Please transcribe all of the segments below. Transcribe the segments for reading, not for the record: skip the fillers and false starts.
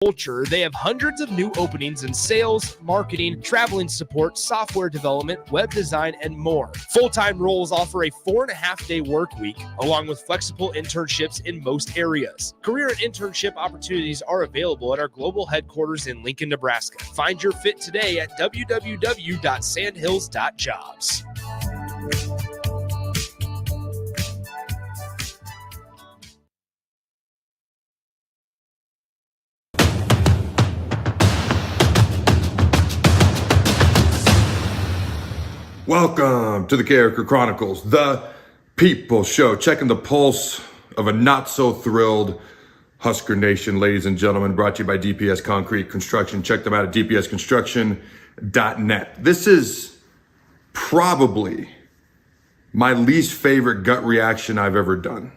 culture. They have hundreds of new openings in sales, marketing, traveling support, software development, web design, and more. Full-time roles offer a 4.5-day work week, along with flexible internships in most areas. Career and internship opportunities are available at our global headquarters in Lincoln, Nebraska. Find your fit today at www.sandhills.jobs. Welcome to the Carriker Chronicles, the People Show, checking the pulse of a not-so-thrilled Husker Nation, ladies and gentlemen, brought to you by DPS Concrete Construction. Check them out at dpsconstruction.net. This is probably my least favorite gut reaction I've ever done.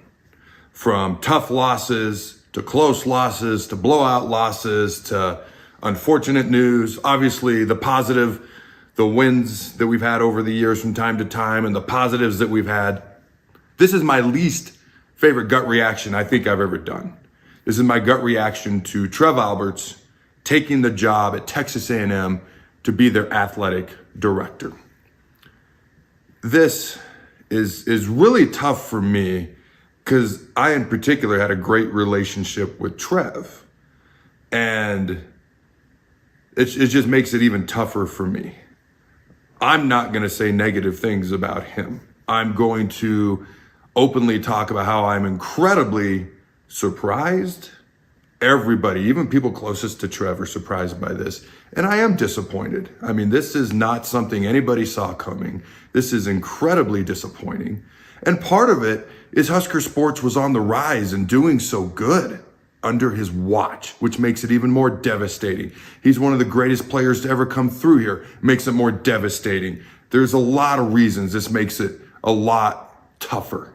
From tough losses, to close losses, to blowout losses, to unfortunate news. Obviously, the positive, the wins that we've had over the years from time to time, and the positives that we've had. This is my least favorite gut reaction I think I've ever done. This is my gut reaction to Trev Alberts taking the job at Texas A&M to be their athletic director. This is really tough for me because I in particular had a great relationship with Trev, and it just makes it even tougher for me. I'm not going to say negative things about him. I'm going to openly talk about how I'm incredibly surprised. Everybody, even people closest to Trev, are surprised by this. And I am disappointed. I mean, this is not something anybody saw coming. This is incredibly disappointing. And part of it is Husker sports was on the rise and doing so good under his watch, which makes it even more devastating. He's one of the greatest players to ever come through here, makes it more devastating. There's a lot of reasons this makes it a lot tougher,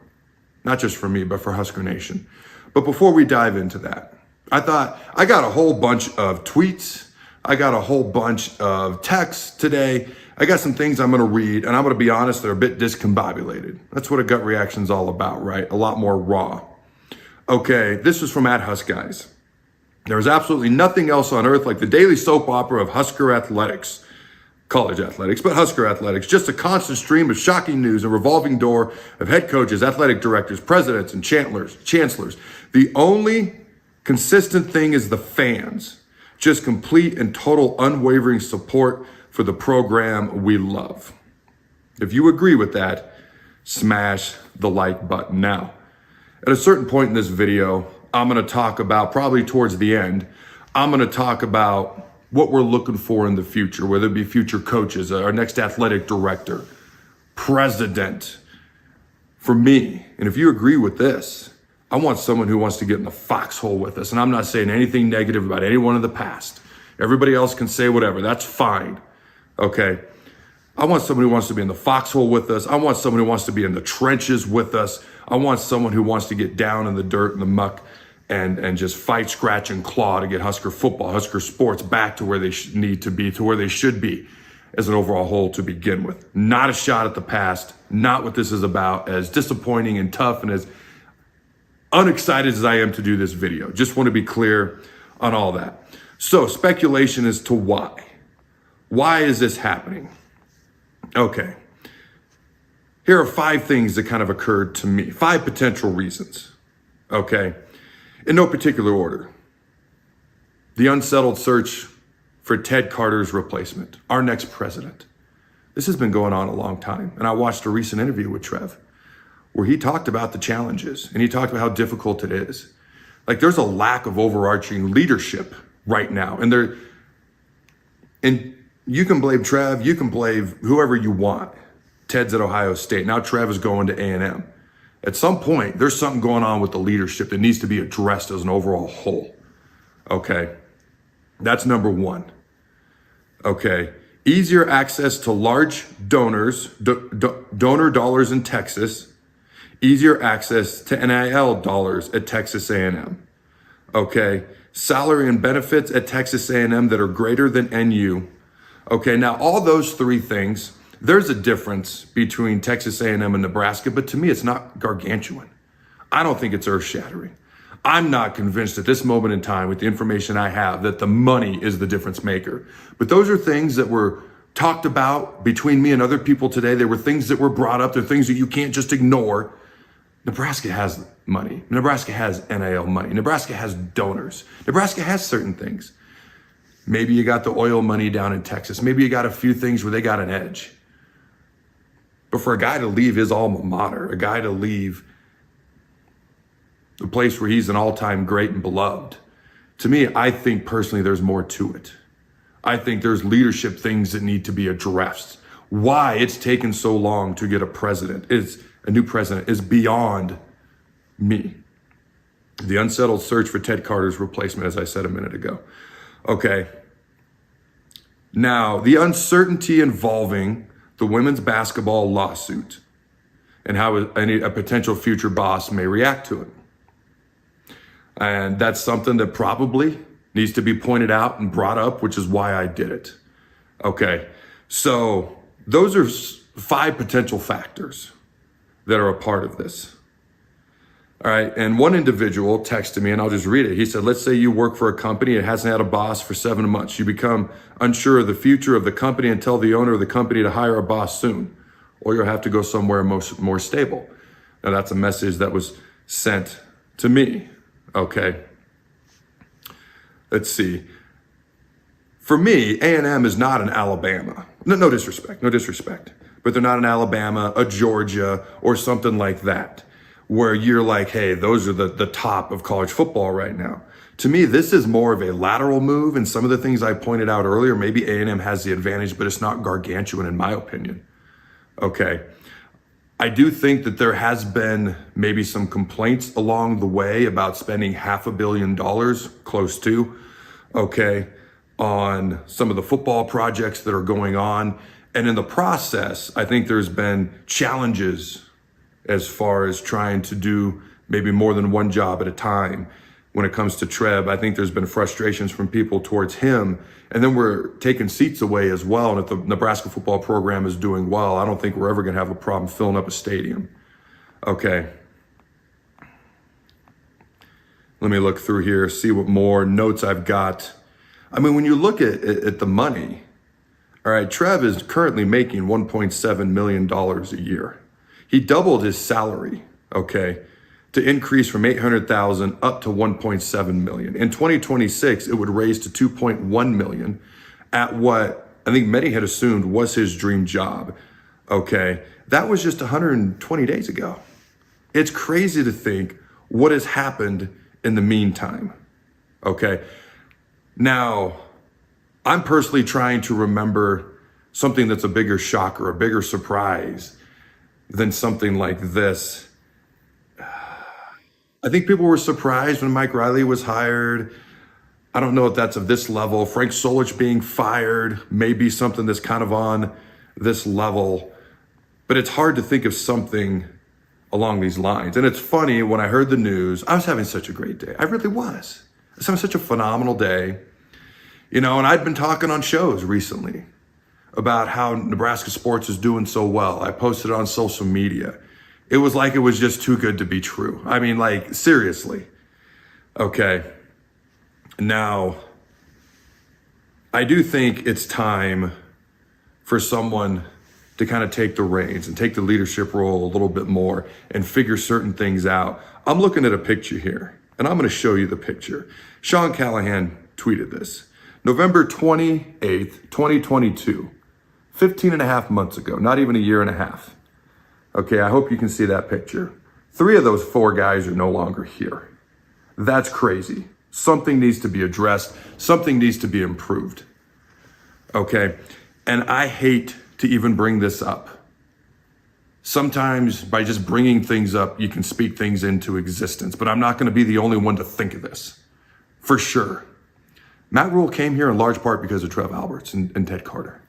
not just for me, but for Husker Nation. But before we dive into that, I got a whole bunch of tweets. I got a whole bunch of texts today. I got some things I'm going to read, and I'm going to be honest, they're a bit discombobulated. That's what a gut reaction's all about, right? A lot more raw. Okay, this was from @HuskGuys. There is absolutely nothing else on earth like the daily soap opera of Husker athletics, college athletics, but Husker athletics. Just a constant stream of shocking news, a revolving door of head coaches, athletic directors, presidents, and chancellors. The only consistent thing is the fans. Just complete and total unwavering support for the program we love. If you agree with that, smash the like button now. At a certain point in this video, I'm going to talk about, probably towards the end, I'm going to talk about what we're looking for in the future, whether it be future coaches, our next athletic director, president. For me, and if you agree with this, I want someone who wants to get in the foxhole with us. And I'm not saying anything negative about anyone in the past. Everybody else can say whatever. That's fine. Okay? I want someone who wants to be in the foxhole with us. I want someone who wants to be in the trenches with us. I want someone who wants to get down in the dirt and the muck and just fight, scratch, and claw to get Husker football, Husker sports back to where they need to be, to where they should be as an overall whole to begin with. Not a shot at the past, not what this is about, as disappointing and tough and as unexcited as I am to do this video. Just want to be clear on all that. So, speculation as to why. Why is this happening? Okay. Here are 5 things that kind of occurred to me. 5 potential reasons. Okay. In no particular order. The unsettled search for Ted Carter's replacement, our next president. This has been going on a long time. And I watched a recent interview with Trev where he talked about the challenges and he talked about how difficult it is. Like, there's a lack of overarching leadership right now. And you can blame Trev, you can blame whoever you want. Ted's at Ohio State. Now Trev is going to A&M. At some point, there's something going on with the leadership that needs to be addressed as an overall whole. Okay, that's number 1. Okay, easier access to large donors, donor dollars in Texas. Easier access to NIL dollars at Texas A&M. Okay, salary and benefits at Texas A&M that are greater than NU. Okay, now all those 3 things, there's a difference between Texas A&M and Nebraska, but to me, it's not gargantuan. I don't think it's earth-shattering. I'm not convinced at this moment in time with the information I have that the money is the difference maker. But those are things that were talked about between me and other people today. They were things that were brought up. They're things that you can't just ignore. Nebraska has money. Nebraska has NIL money. Nebraska has donors. Nebraska has certain things. Maybe you got the oil money down in Texas. Maybe you got a few things where they got an edge. But for a guy to leave his alma mater, a guy to leave the place where he's an all-time great and beloved, to me, I think personally there's more to it. I think there's leadership things that need to be addressed. Why it's taken so long to get a new president is beyond me. The unsettled search for Ted Carter's replacement, as I said a minute ago. Okay. Now, the uncertainty involving the women's basketball lawsuit and how a potential future boss may react to it. And that's something that probably needs to be pointed out and brought up, which is why I did it. Okay, so those are 5 potential factors that are a part of this. All right, and one individual texted me, and I'll just read it. He said, let's say you work for a company, it hasn't had a boss for 7 months. You become unsure of the future of the company and tell the owner of the company to hire a boss soon, or you'll have to go somewhere more stable. Now, that's a message that was sent to me. Okay, let's see. For me, A&M is not an Alabama. No disrespect, but they're not an Alabama, a Georgia, or something like that, where you're like, hey, those are the top of college football right now. To me, this is more of a lateral move, and some of the things I pointed out earlier, maybe A&M has the advantage, but it's not gargantuan in my opinion. Okay. I do think that there has been maybe some complaints along the way about spending $500 million, close to, okay, on some of the football projects that are going on. And in the process, I think there's been challenges as far as trying to do maybe more than one job at a time. When it comes to Trev, I think there's been frustrations from people towards him. And then we're taking seats away as well. And if the Nebraska football program is doing well, I don't think we're ever going to have a problem filling up a stadium. Okay. Let me look through here, see what more notes I've got. I mean, when you look at the money, all right, Trev is currently making $1.7 million a year. He doubled his salary, okay, to increase from $800,000 up to $1.7 million. In 2026, it would raise to $2.1 million at what I think many had assumed was his dream job. Okay, that was just 120 days ago. It's crazy to think what has happened in the meantime. Okay, now I'm personally trying to remember something that's a bigger shocker, a bigger surprise than something like this. I think people were surprised when Mike Riley was hired. I don't know if that's of this level. Frank Solich being fired may be something that's kind of on this level, but it's hard to think of something along these lines. And it's funny, when I heard the news, I was having such a great day. I really was. I was having such a phenomenal day. You know, and I'd been talking on shows recently about how Nebraska sports is doing so well. I posted it on social media. It was like it was just too good to be true. I mean, like, seriously. Okay. Now, I do think it's time for someone to kind of take the reins and take the leadership role a little bit more and figure certain things out. I'm looking at a picture here, and I'm going to show you the picture. Sean Callahan tweeted this. November 28th, 2022, 15 and a half months ago, not even a year and a half. Okay, I hope you can see that picture. 3 of those 4 guys are no longer here. That's crazy. Something needs to be addressed. Something needs to be improved. Okay, and I hate to even bring this up. Sometimes by just bringing things up, you can speak things into existence, but I'm not going to be the only one to think of this. For sure. Matt Rule came here in large part because of Trev Alberts and Ted Carter.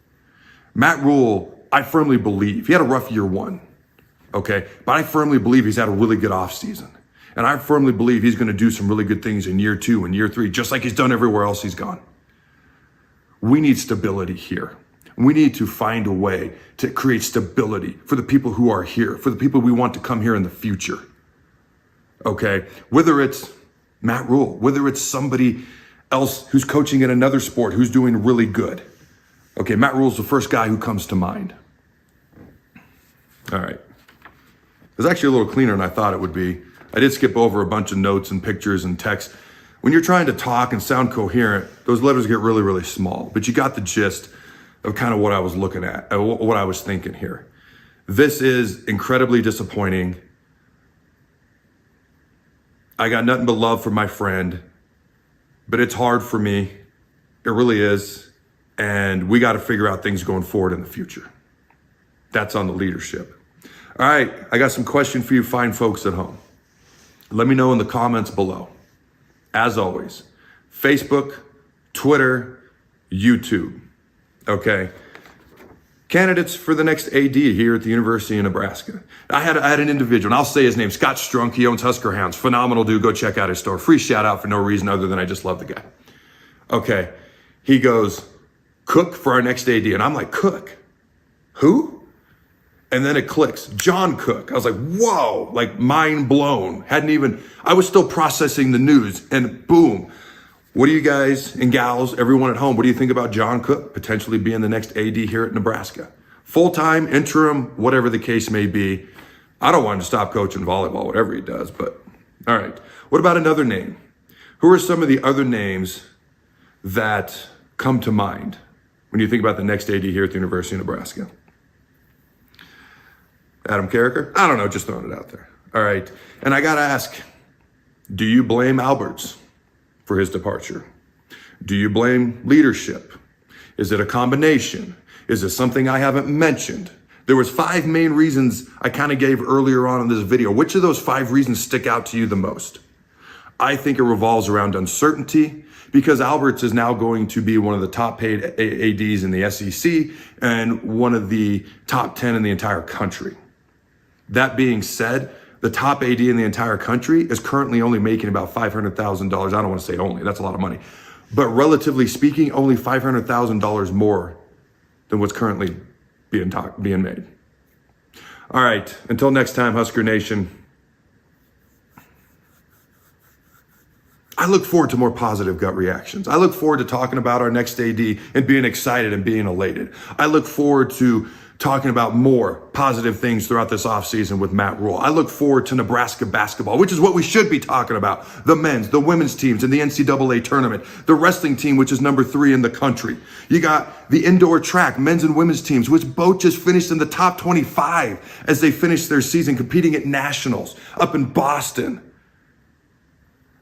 Matt Rule, I firmly believe, he had a rough year 1. Okay, but I firmly believe he's had a really good offseason. And I firmly believe he's going to do some really good things in year 2 and year 3, just like he's done everywhere else he's gone. We need stability here. We need to find a way to create stability for the people who are here, for the people we want to come here in the future. Okay, whether it's Matt Rule, whether it's somebody else who's coaching in another sport who's doing really good. Okay, Matt Rule's the first guy who comes to mind. All right. It's actually a little cleaner than I thought it would be. I did skip over a bunch of notes and pictures and text. When you're trying to talk and sound coherent, those letters get really, really small. But you got the gist of kind of what I was looking at, what I was thinking here. This is incredibly disappointing. I got nothing but love for my friend, but it's hard for me. It really is. And we got to figure out things going forward in the future. That's on the leadership. All right, I got some questions for you fine folks at home. Let me know in the comments below. As always, Facebook, Twitter, YouTube. Okay. Candidates for the next AD here at the University of Nebraska. I had an individual, and I'll say his name, Scott Strunk. He owns Husker Hounds. Phenomenal dude. Go check out his store. Free shout out for no reason other than I just love the guy. Okay. He goes, Cook for our next AD. And I'm like, Cook? Who? And then it clicks. John Cook. I was like, whoa, like mind blown. I was still processing the news, and boom. What do you guys and gals, everyone at home, what do you think about John Cook potentially being the next AD here at Nebraska? Full-time, interim, whatever the case may be. I don't want him to stop coaching volleyball, whatever he does, but all right. What about another name? Who are some of the other names that come to mind when you think about the next AD here at the University of Nebraska? Adam Carriker? I don't know, just throwing it out there. All right. And I got to ask, do you blame Alberts for his departure? Do you blame leadership? Is it a combination? Is it something I haven't mentioned? There was 5 main reasons I kind of gave earlier on in this video. Which of those 5 reasons stick out to you the most? I think it revolves around uncertainty, because Alberts is now going to be one of the top paid ADs in the SEC and one of the top 10 in the entire country. That being said, the top AD in the entire country is currently only making about $500,000. I don't want to say only, that's a lot of money. But relatively speaking, only $500,000 more than what's currently being made. All right, until next time, Husker Nation. I look forward to more positive gut reactions. I look forward to talking about our next AD and being excited and being elated. I look forward to talking about more positive things throughout this offseason with Matt Rule. I look forward to Nebraska basketball, which is what we should be talking about. The men's, the women's teams in the NCAA tournament, the wrestling team, which is number 3 in the country. You got the indoor track, men's and women's teams, which both just finished in the top 25 as they finished their season competing at nationals up in Boston.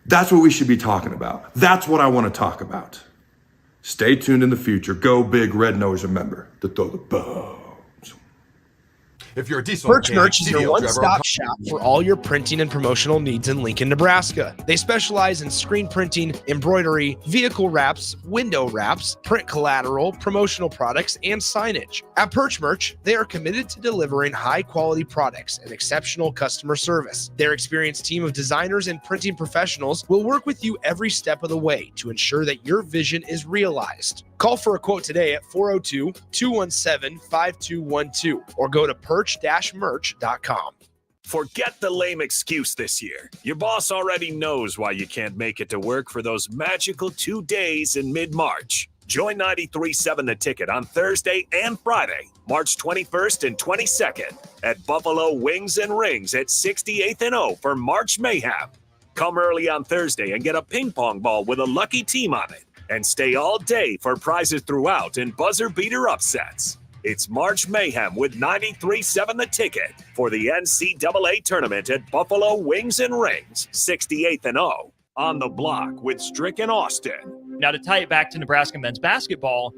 That's what we should be talking about. That's what I want to talk about. Stay tuned in the future. Go big, Red Nose. Remember to throw the bow. If you're a diesel Perch mechanic, Merch is your CDL one-stop driver, shop for all your printing and promotional needs in Lincoln, Nebraska. They specialize in screen printing, embroidery, vehicle wraps, window wraps, print collateral, promotional products, and signage. At Perch Merch, they are committed to delivering high-quality products and exceptional customer service. Their experienced team of designers and printing professionals will work with you every step of the way to ensure that your vision is realized. Call for a quote today at 402-217-5212 or go to perch-merch.com. Forget the lame excuse this year. Your boss already knows why you can't make it to work for those magical 2 days in mid-March. Join 93.7 The Ticket on Thursday and Friday, March 21st and 22nd at Buffalo Wings and Rings at 68th and O for March Mayhem. Come early on Thursday and get a ping pong ball with a lucky team on it. And stay all day for prizes throughout and buzzer beater upsets. It's March Mayhem with 93.7 The Ticket for the NCAA tournament at Buffalo Wings and Rings, 68th and O. On the block with Strick and Austin. Now, to tie it back to Nebraska men's basketball,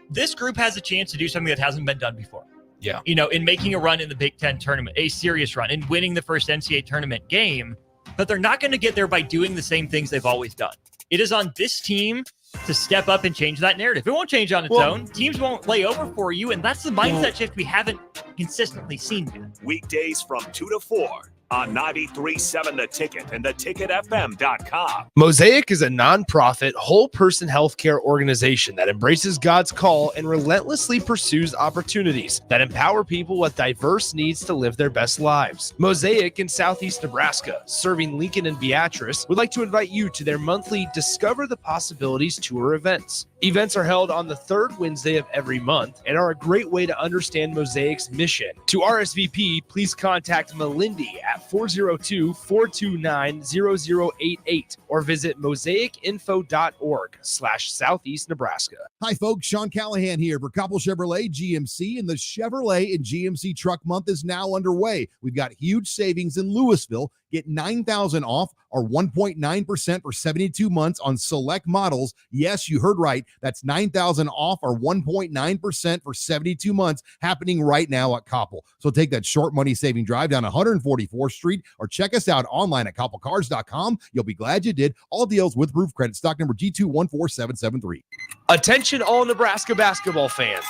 this group has a chance to do something that hasn't been done before. Yeah. You know, in making a run in the Big Ten tournament, a serious run, in winning the first NCAA tournament game. But they're not going to get there by doing the same things they've always done. It is on this team to step up and change that narrative. It won't change on its own. Teams won't lay over for you, and that's the mindset shift we haven't consistently seen yet. Weekdays from 2 to 4 on 93.7 The Ticket and theticketfm.com. Mosaic is a nonprofit, whole-person healthcare organization that embraces God's call and relentlessly pursues opportunities that empower people with diverse needs to live their best lives. Mosaic in Southeast Nebraska, serving Lincoln and Beatrice, would like to invite you to their monthly Discover the Possibilities tour events. Events are held on the third Wednesday of every month and are a great way to understand Mosaic's mission. To RSVP, please contact Melindy at 402-429-0088 or visit mosaicinfo.org/Southeast Nebraska. Hi, folks. Sean Callahan here for Koppel Chevrolet GMC, and the Chevrolet and GMC Truck Month is now underway. We've got huge savings in Louisville. Get $9,000 off or 1.9% for 72 months on select models. Yes, you heard right. That's $9,000 off or 1.9% for 72 months happening right now at Koppel. So take that short money saving drive down 144th Street or check us out online at koppelcars.com. You'll be glad you did. All deals with proof credit. Stock number G214773. Attention all Nebraska basketball fans.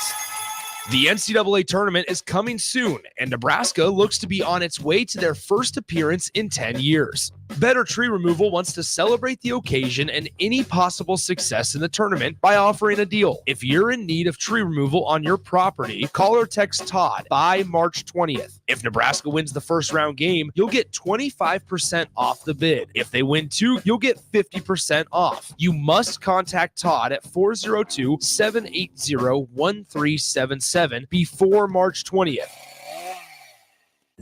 The NCAA tournament is coming soon, and Nebraska looks to be on its way to their first appearance in 10 years. Better Tree Removal wants to celebrate the occasion and any possible success in the tournament by offering a deal. If you're in need of tree removal on your property, call or text Todd by March 20th. If Nebraska wins the first round game, you'll get 25% off the bid. If they win two, you'll get 50% off. You must contact Todd at 402-780-1377 before March 20th.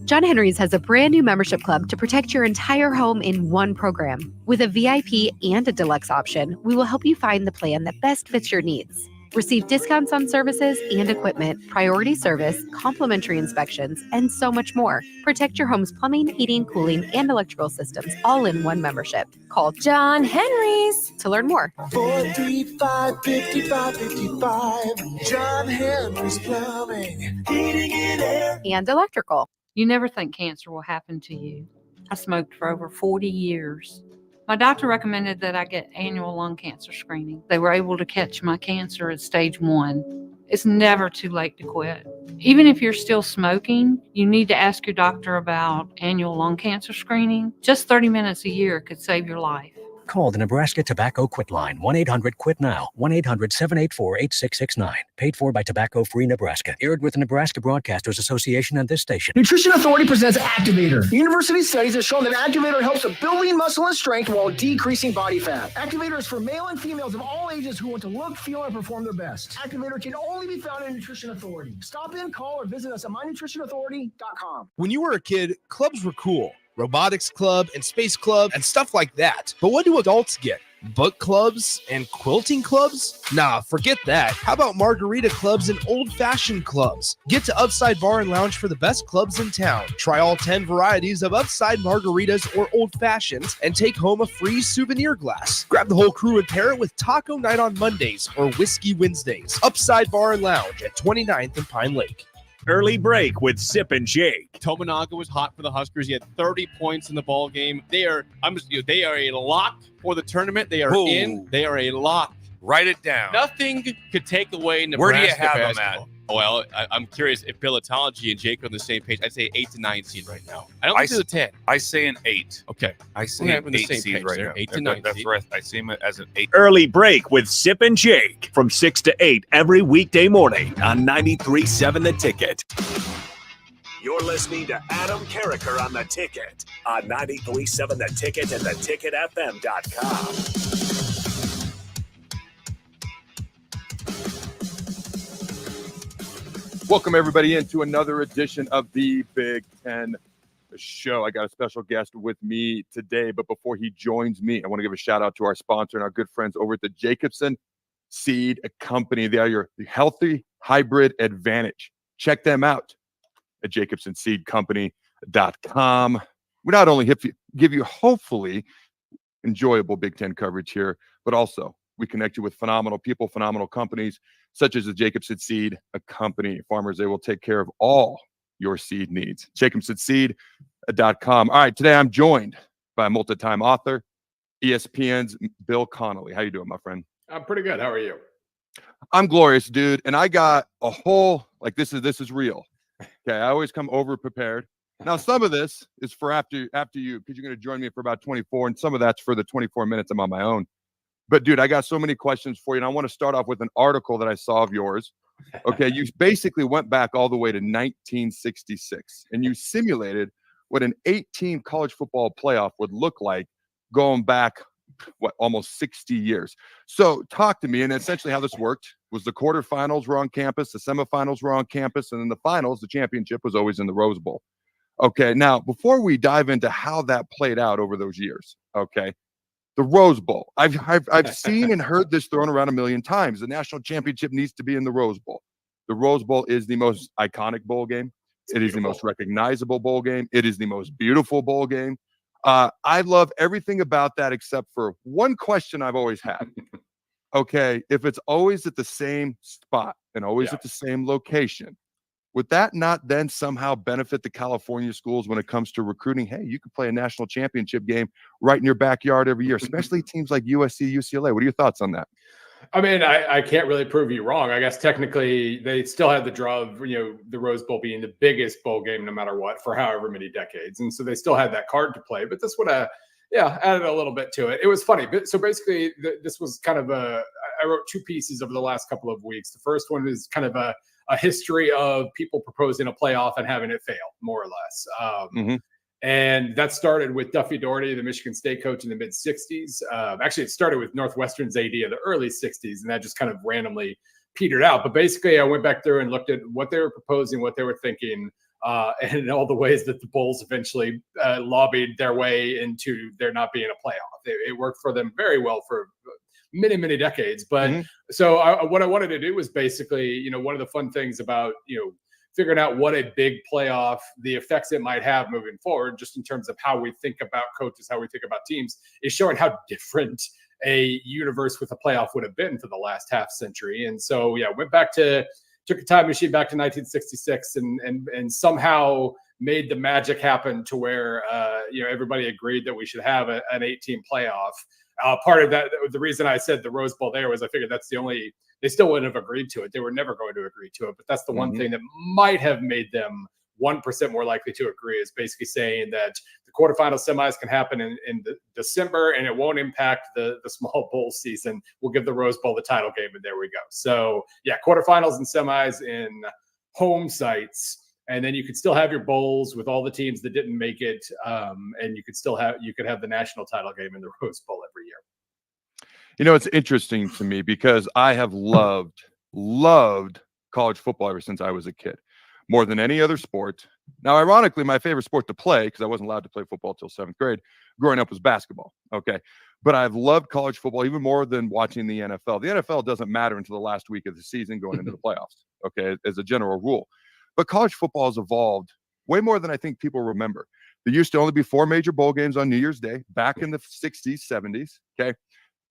John Henry's has a brand new membership club to protect your entire home in one program. With a VIP and a deluxe option, we will help you find the plan that best fits your needs. Receive discounts on services and equipment, priority service, complimentary inspections, and so much more. Protect your home's plumbing, heating, cooling, and electrical systems all in one membership. Call John Henry's to learn more. 435-5555. John Henry's Plumbing, Heating and Air. And electrical. You never think cancer will happen to you. I smoked for over 40 years. My doctor recommended that I get annual lung cancer screening. They were able to catch my cancer at stage 1. It's never too late to quit. Even if you're still smoking, you need to ask your doctor about annual lung cancer screening. Just 30 minutes a year could save your life. Call the Nebraska Tobacco Quit Line, 1-800-QUIT-NOW, 1-800-784-8669. Paid for by Tobacco Free Nebraska. Aired with the Nebraska Broadcasters Association and this station. Nutrition Authority presents Activator. University studies have shown that Activator helps with building muscle and strength while decreasing body fat. Activator is for male and females of all ages who want to look, feel, and perform their best. Activator can only be found in Nutrition Authority. Stop in, call, or visit us at mynutritionauthority.com. When you were a kid, clubs were cool. Robotics club and space club and stuff like that. But what do adults get? Book clubs and quilting clubs? Nah, forget that. How about margarita clubs and old-fashioned clubs? Get to Upside Bar and Lounge for the best clubs in town. Try all 10 varieties of Upside margaritas or old-fashions and take home a free souvenir glass. Grab the whole crew and pair it with Taco Night on Mondays or Whiskey Wednesdays. Upside Bar and Lounge at 29th and Pine Lake. Early break with Sip and Jake. Tominaga was hot for the Huskers. He had 30 points in the ball game. They are a lock for the tournament. They are in. They are a lock. Write it down. Nothing could take away Nebraska. Where do you have basketball. them at? Well, I'm curious if Pilotology and Jake are on the same page. I'd say 8 to 9 seed right now. I don't think they're 10. I say an 8. Okay. I say an 8 seed right now. 8 to 9 That's seed. right. I see him as an 8. Early break with Sip and Jake from 6 to 8 every weekday morning on 93.7 The Ticket. You're listening to Adam Carriker on The Ticket on 93.7 The Ticket and theticketfm.com. Welcome everybody into another edition of the Big Ten Show. I got a special guest with me today, but before he joins me, I want to give a shout out to our sponsor and our good friends over at the Jacobson Seed Company. They are your healthy hybrid advantage. Check them out at jacobsonseedcompany.com. We not only give you hopefully enjoyable Big Ten coverage here, but also we connect you with phenomenal people, phenomenal companies, such as the Jacobson Seed Company. Farmers, they will take care of all your seed needs. jacobsonseed.com. All right, today I'm joined by a multi-time author, ESPN's Bill Connelly. How you doing, my friend? I'm pretty good. How are you? I'm glorious, dude. And I got a whole, this is real. Okay, I always come over prepared. Now, some of this is for after you, because you're going to join me for about 24, and some of that's for the 24 minutes I'm on my own. But, dude, I got so many questions for you, and I want to start off with an article that I saw of yours. Okay, you basically went back all the way to 1966, and you simulated what an 18 college football playoff would look like going back, almost 60 years. So talk to me, and essentially how this worked was the quarterfinals were on campus, the semifinals were on campus, and then the finals, the championship, was always in the Rose Bowl. Okay, now, before we dive into how that played out over those years, okay, the Rose Bowl. I've seen and heard this thrown around a million times. The national championship needs to be in the Rose Bowl. The Rose Bowl is the most iconic bowl game. It is the most recognizable bowl game. It is the most beautiful bowl game. I love everything about that except for one question I've always had. Okay, if it's always at the same spot and always at the same location, would that not then somehow benefit the California schools when it comes to recruiting? Hey, you could play a national championship game right in your backyard every year, especially teams like USC, UCLA. What are your thoughts on that? I mean, I can't really prove you wrong. I guess technically they still had the draw of, the Rose Bowl being the biggest bowl game no matter what for however many decades. And so they still had that card to play, but this would have, added a little bit to it. It was funny. So basically this was kind of I wrote two pieces over the last couple of weeks. The first one is kind of a history of people proposing a playoff and having it fail, more or less. And that started with Duffy Daugherty, the Michigan State coach in the mid-'60s. Actually, it started with Northwestern's AD in the early 60s, and that just kind of randomly petered out. But basically, I went back through and looked at what they were proposing, what they were thinking, and all the ways that the Bulls eventually lobbied their way into there not being a playoff. It worked for them very well for many, many decades. But so what I wanted to do was basically, one of the fun things about, figuring out what a big playoff, the effects it might have moving forward, just in terms of how we think about coaches, how we think about teams, is showing how different a universe with a playoff would have been for the last half century. And so, took a time machine back to 1966 and somehow made the magic happen to where, everybody agreed that we should have an 8-team playoff. Part of that, the reason I said the Rose Bowl there was I figured that's the only, they still wouldn't have agreed to it. They were never going to agree to it. But that's the one thing that might have made them 1% more likely to agree, is basically saying that the quarterfinal semis can happen in December and it won't impact the small bowl season. We'll give the Rose Bowl the title game, and there we go. So, quarterfinals and semis in home sites. And then you could still have your bowls with all the teams that didn't make it, and you could have the national title game in the Rose Bowl every year. It's interesting to me because I have loved college football ever since I was a kid, more than any other sport. Now, ironically, my favorite sport to play, because I wasn't allowed to play football till 7th grade, growing up, was basketball. Okay. But I've loved college football even more than watching the NFL. The NFL doesn't matter until the last week of the season going into the playoffs, okay, as a general rule. But college football has evolved way more than I think people remember. There used to only be 4 major bowl games on New Year's Day back in the 60s, 70s, okay?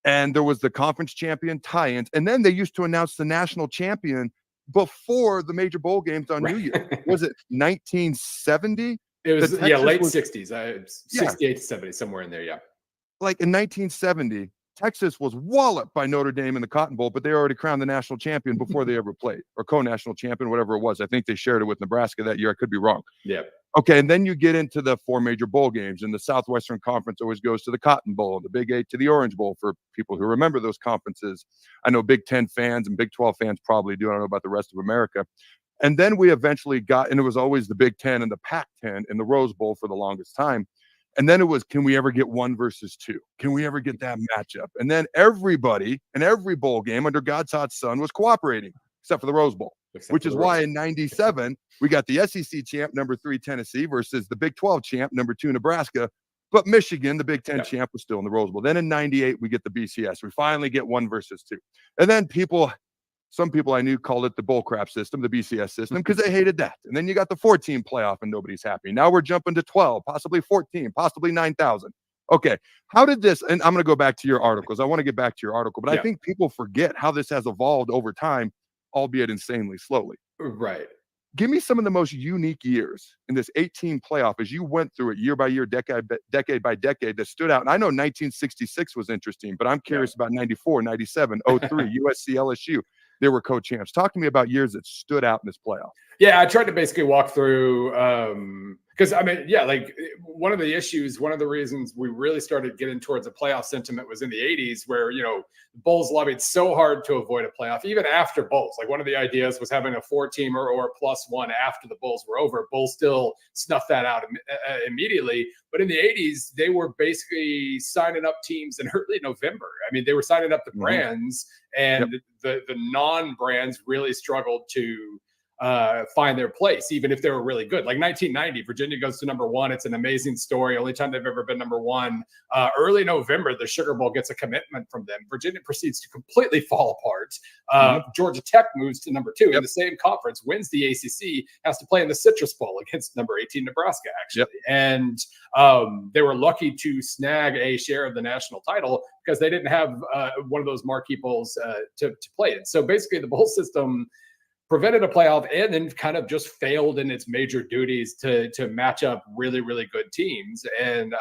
And there was the conference champion tie-ins. And then they used to announce the national champion before the major bowl games on New Year. Was it 1970? It was, late 60s, 68 to 70, somewhere in there, Like in 1970, Texas was walloped by Notre Dame in the Cotton Bowl, but they already crowned the national champion before they ever played, or co-national champion, whatever it was. I think they shared it with Nebraska that year. I could be wrong. Yeah. Okay, and then you get into the 4 major bowl games, and the Southwestern Conference always goes to the Cotton Bowl, and the Big 8 to the Orange Bowl for people who remember those conferences. I know Big 10 fans and Big 12 fans probably do. I don't know about the rest of America. And then we eventually got, and it was always the Big 10 and the Pac-10 in the Rose Bowl for the longest time. And then it was, can we ever get 1 versus 2? Can we ever get that matchup? And then everybody in every bowl game under God's hot sun was cooperating, except for the Rose Bowl, which is why in 97, we got the SEC champ, number 3 Tennessee, versus the Big 12 champ, number 2 Nebraska. But Michigan, the Big 10 champ, was still in the Rose Bowl. Then in 98, we get the BCS. We finally get 1 versus 2. And then some people I knew called it the bullcrap system, the BCS system, because they hated that. And then you got the 14 playoff and nobody's happy. Now we're jumping to 12, possibly 14, possibly 9,000. Okay. How did this, and I'm going to go back to your articles. I want to get back to your article, but I think people forget how this has evolved over time, albeit insanely slowly. Right. Give me some of the most unique years in this 18 playoff as you went through it year by year, decade by decade, that stood out. And I know 1966 was interesting, but I'm curious about 94, 97, 03, USC, LSU. They were co-champs. Talk to me about years that stood out in this playoff. Yeah, I tried to basically walk through Because I mean, yeah, like one of the reasons we really started getting towards a playoff sentiment was in the 80s, where, you know, Bulls lobbied so hard to avoid a playoff, even after Bulls. Like one of the ideas was having a 4-teamer or a +1 after the Bulls were over. Bulls still snuffed that out immediately. But in the 80s, they were basically signing up teams in early November. I mean, they were signing up the brands, and the non-brands really struggled to find their place, even if they were really good. Like 1990, Virginia goes to number 1. It's an amazing story. Only time they've ever been number 1. Early November, the Sugar Bowl gets a commitment from them. Virginia proceeds to completely fall apart. Georgia Tech moves to number 2 in the same conference, wins the ACC, has to play in the Citrus Bowl against number 18 Nebraska, actually. And they were lucky to snag a share of the national title because they didn't have one of those marquee bowls to play in. So basically, the bowl system prevented a playoff and then kind of just failed in its major duties to match up really, really good teams. And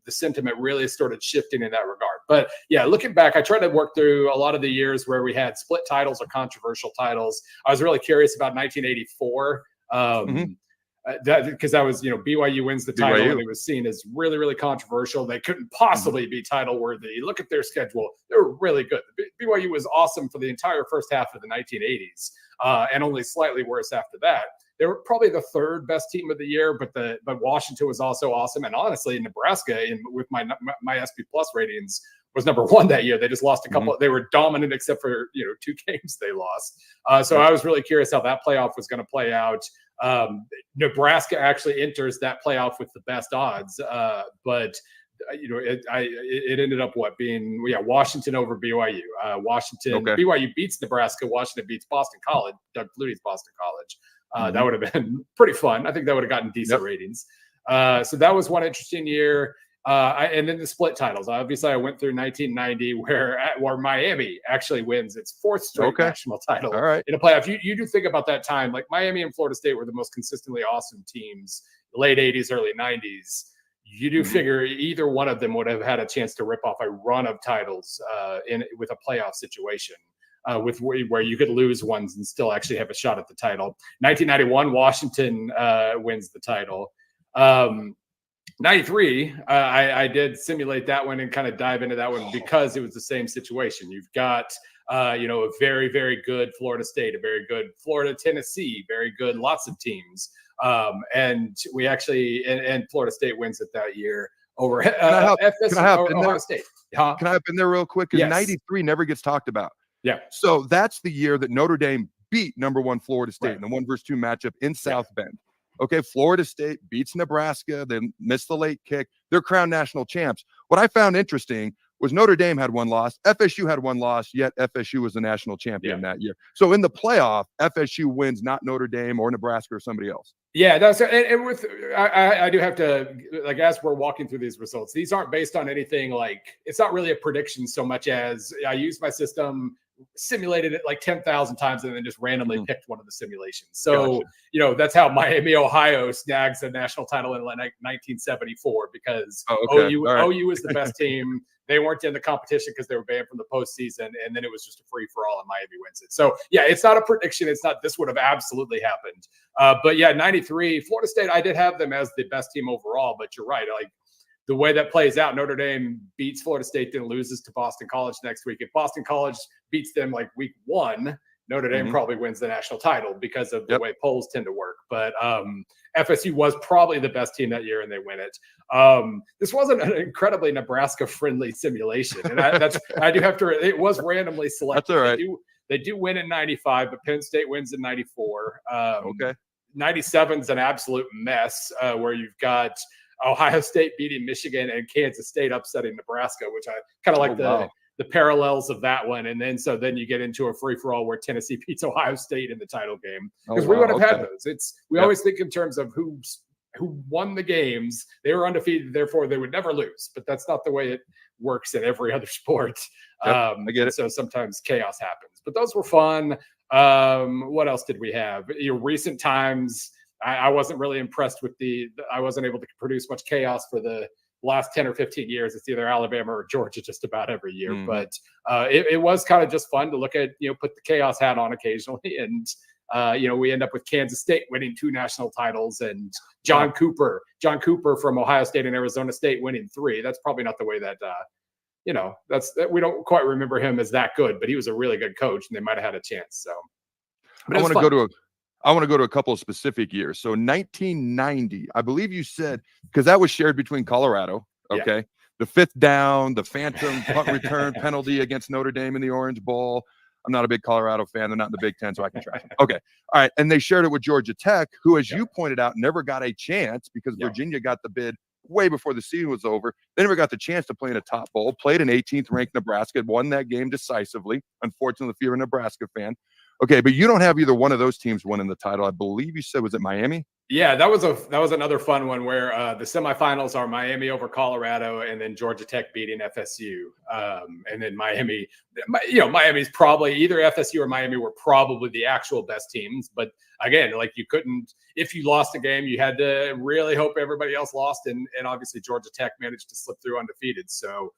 the sentiment really started shifting in that regard. But yeah, looking back, I tried to work through a lot of the years where we had split titles or controversial titles. I was really curious about 1984. Because that was, you know, BYU wins the title and it was seen as really, really controversial. They couldn't possibly be title worthy. Look at their schedule. They were really good. BYU was awesome for the entire first half of the 1980s and only slightly worse after that. They were probably the 3rd best team of the year, but Washington was also awesome. And honestly, Nebraska, with my SP Plus ratings, was number 1 that year. They just lost a couple. They were dominant except for, you know, 2 games they lost. So I was really curious how that playoff was going to play out. Nebraska actually enters that playoff with the best odds, but you know, it ended up being Washington over BYU. BYU beats Nebraska. Washington beats Boston College. Doug Flutie's Boston College. That would have been pretty fun. I think that would have gotten decent ratings. So that was one interesting year. And then the split titles. Obviously, I went through 1990 where Miami actually wins its 4th straight national title in a playoff. You do think about that time. Like Miami and Florida State were the most consistently awesome teams, late 80s, early 90s. You do figure either one of them would have had a chance to rip off a run of titles with a playoff situation. Where you could lose ones and still actually have a shot at the title. 1991, Washington wins the title. 93, I did simulate that one and kind of dive into that one because it was the same situation. You've got, a very, very good Florida State, a very good Florida, Tennessee, very good, lots of teams. And we actually, and Florida State wins it that year over Ohio State. Can I hop in there real quick? Because 93 never gets talked about. Yeah. So that's the year that Notre Dame beat number 1 Florida State in the 1-2 matchup in South Bend. Okay, Florida State beats Nebraska, then missed the late kick. They're crowned national champs. What I found interesting was Notre Dame had 1 loss, FSU had 1 loss, yet FSU was the national champion that year. So in the playoff, FSU wins, not Notre Dame or Nebraska or somebody else. Yeah, that's and with I do have to, like, as we're walking through these results, these aren't based on anything, like, it's not really a prediction so much as I used my system, simulated it like 10,000 times, and then just randomly picked one of the simulations. So, that's how Miami, Ohio snags a national title in 1974 because OU is the best team. They weren't in the competition because they were banned from the postseason, and then it was just a free-for-all, and Miami wins it. So, yeah, it's not a prediction. It's not this would have absolutely happened. But, yeah, 93, Florida State, I did have them as the best team overall, but you're right. Like, the way that plays out, Notre Dame beats Florida State, then loses to Boston College next week. If Boston College beats them like week 1, Notre Dame probably wins the national title because of the way polls tend to work. But FSU was probably the best team that year, and they win it. This wasn't an incredibly Nebraska-friendly simulation, and I do have to. It was randomly selected. That's all right. They do win in 95, but Penn State wins in 94. 97 is an absolute mess where you've got Ohio State beating Michigan and Kansas State upsetting Nebraska, which I kind of like the parallels of that one. And then you get into a free-for-all where Tennessee beats Ohio State in the title game. Because we would have had those. We always think in terms of who won the games. They were undefeated, therefore they would never lose. But that's not the way it works in every other sport. I get it. So sometimes chaos happens. But those were fun. What else did we have? Recent times, I wasn't really impressed with I wasn't able to produce much chaos for the last 10 or 15 years. It's either Alabama or Georgia just about every year. But it was kind of just fun to look at, put the chaos hat on occasionally. And We end up with Kansas State winning 2 national titles and John Cooper from Ohio State and Arizona State winning 3. That's probably not the way that, we don't quite remember him as that good, but he was a really good coach and they might've had a chance. So, but I want to go to a couple of specific years. So 1990, I believe you said, because that was shared between Colorado. Okay. Yeah. The 5th down, the phantom punt return penalty against Notre Dame in the Orange Bowl. I'm not a big Colorado fan. They're not in the Big Ten, so I can trash them. Okay. All right. And they shared it with Georgia Tech, who, as you pointed out, never got a chance because Virginia got the bid way before the season was over. They never got the chance to play in a top bowl, played an 18th ranked Nebraska, won that game decisively. Unfortunately, if you're a Nebraska fan. Okay, but you don't have either one of those teams winning the title. I believe you said, was it Miami? Yeah, that was another fun one where the semifinals are Miami over Colorado and then Georgia Tech beating FSU. And then Miami's probably either FSU or Miami were probably the actual best teams. But again, like you couldn't, if you lost a game, you had to really hope everybody else lost. And obviously Georgia Tech managed to slip through undefeated. So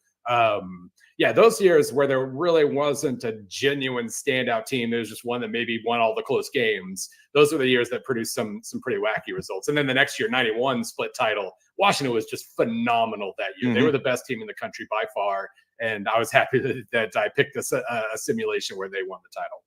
those years where there really wasn't a genuine standout team, there's just one that maybe won all the close games. Those are the years that produced some pretty wacky results. And then the next year, 91 split title. Washington was just phenomenal that year. They were the best team in the country by far. And I was happy that I picked a simulation where they won the title.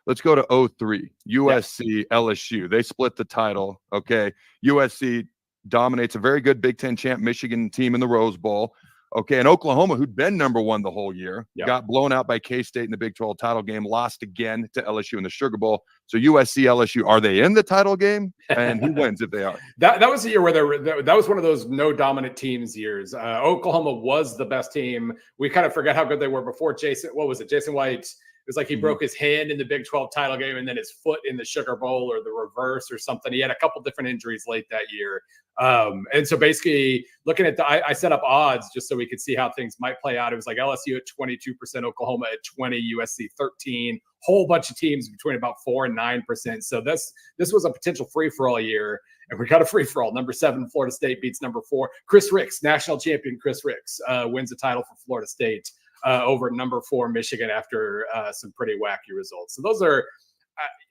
Let's go to 03, USC, LSU. They split the title. Okay. USC dominates a very good Big Ten champ Michigan team in the Rose Bowl. Okay, and Oklahoma, who'd been number 1 the whole year, got blown out by K-State in the Big 12 title game, lost again to LSU in the Sugar Bowl. So USC, LSU, are they in the title game? And who wins if they are? That was the year where that was one of those no dominant teams years. Oklahoma was the best team. We kind of forget how good they were before Jason White. It was like he broke his hand in the Big 12 title game and then his foot in the Sugar Bowl or the reverse or something. He had a couple different injuries late that year. And so basically looking at I set up odds just so we could see how things might play out. It was like LSU at 22%, Oklahoma at 20, USC 13, whole bunch of teams between about 4 and 9%. So this was a potential free-for-all year. And we got a free-for-all. Number 7, Florida State beats number 4. Chris Ricks, national champion Chris Ricks, wins the title for Florida State. Over number 4 Michigan after some pretty wacky results. So those are,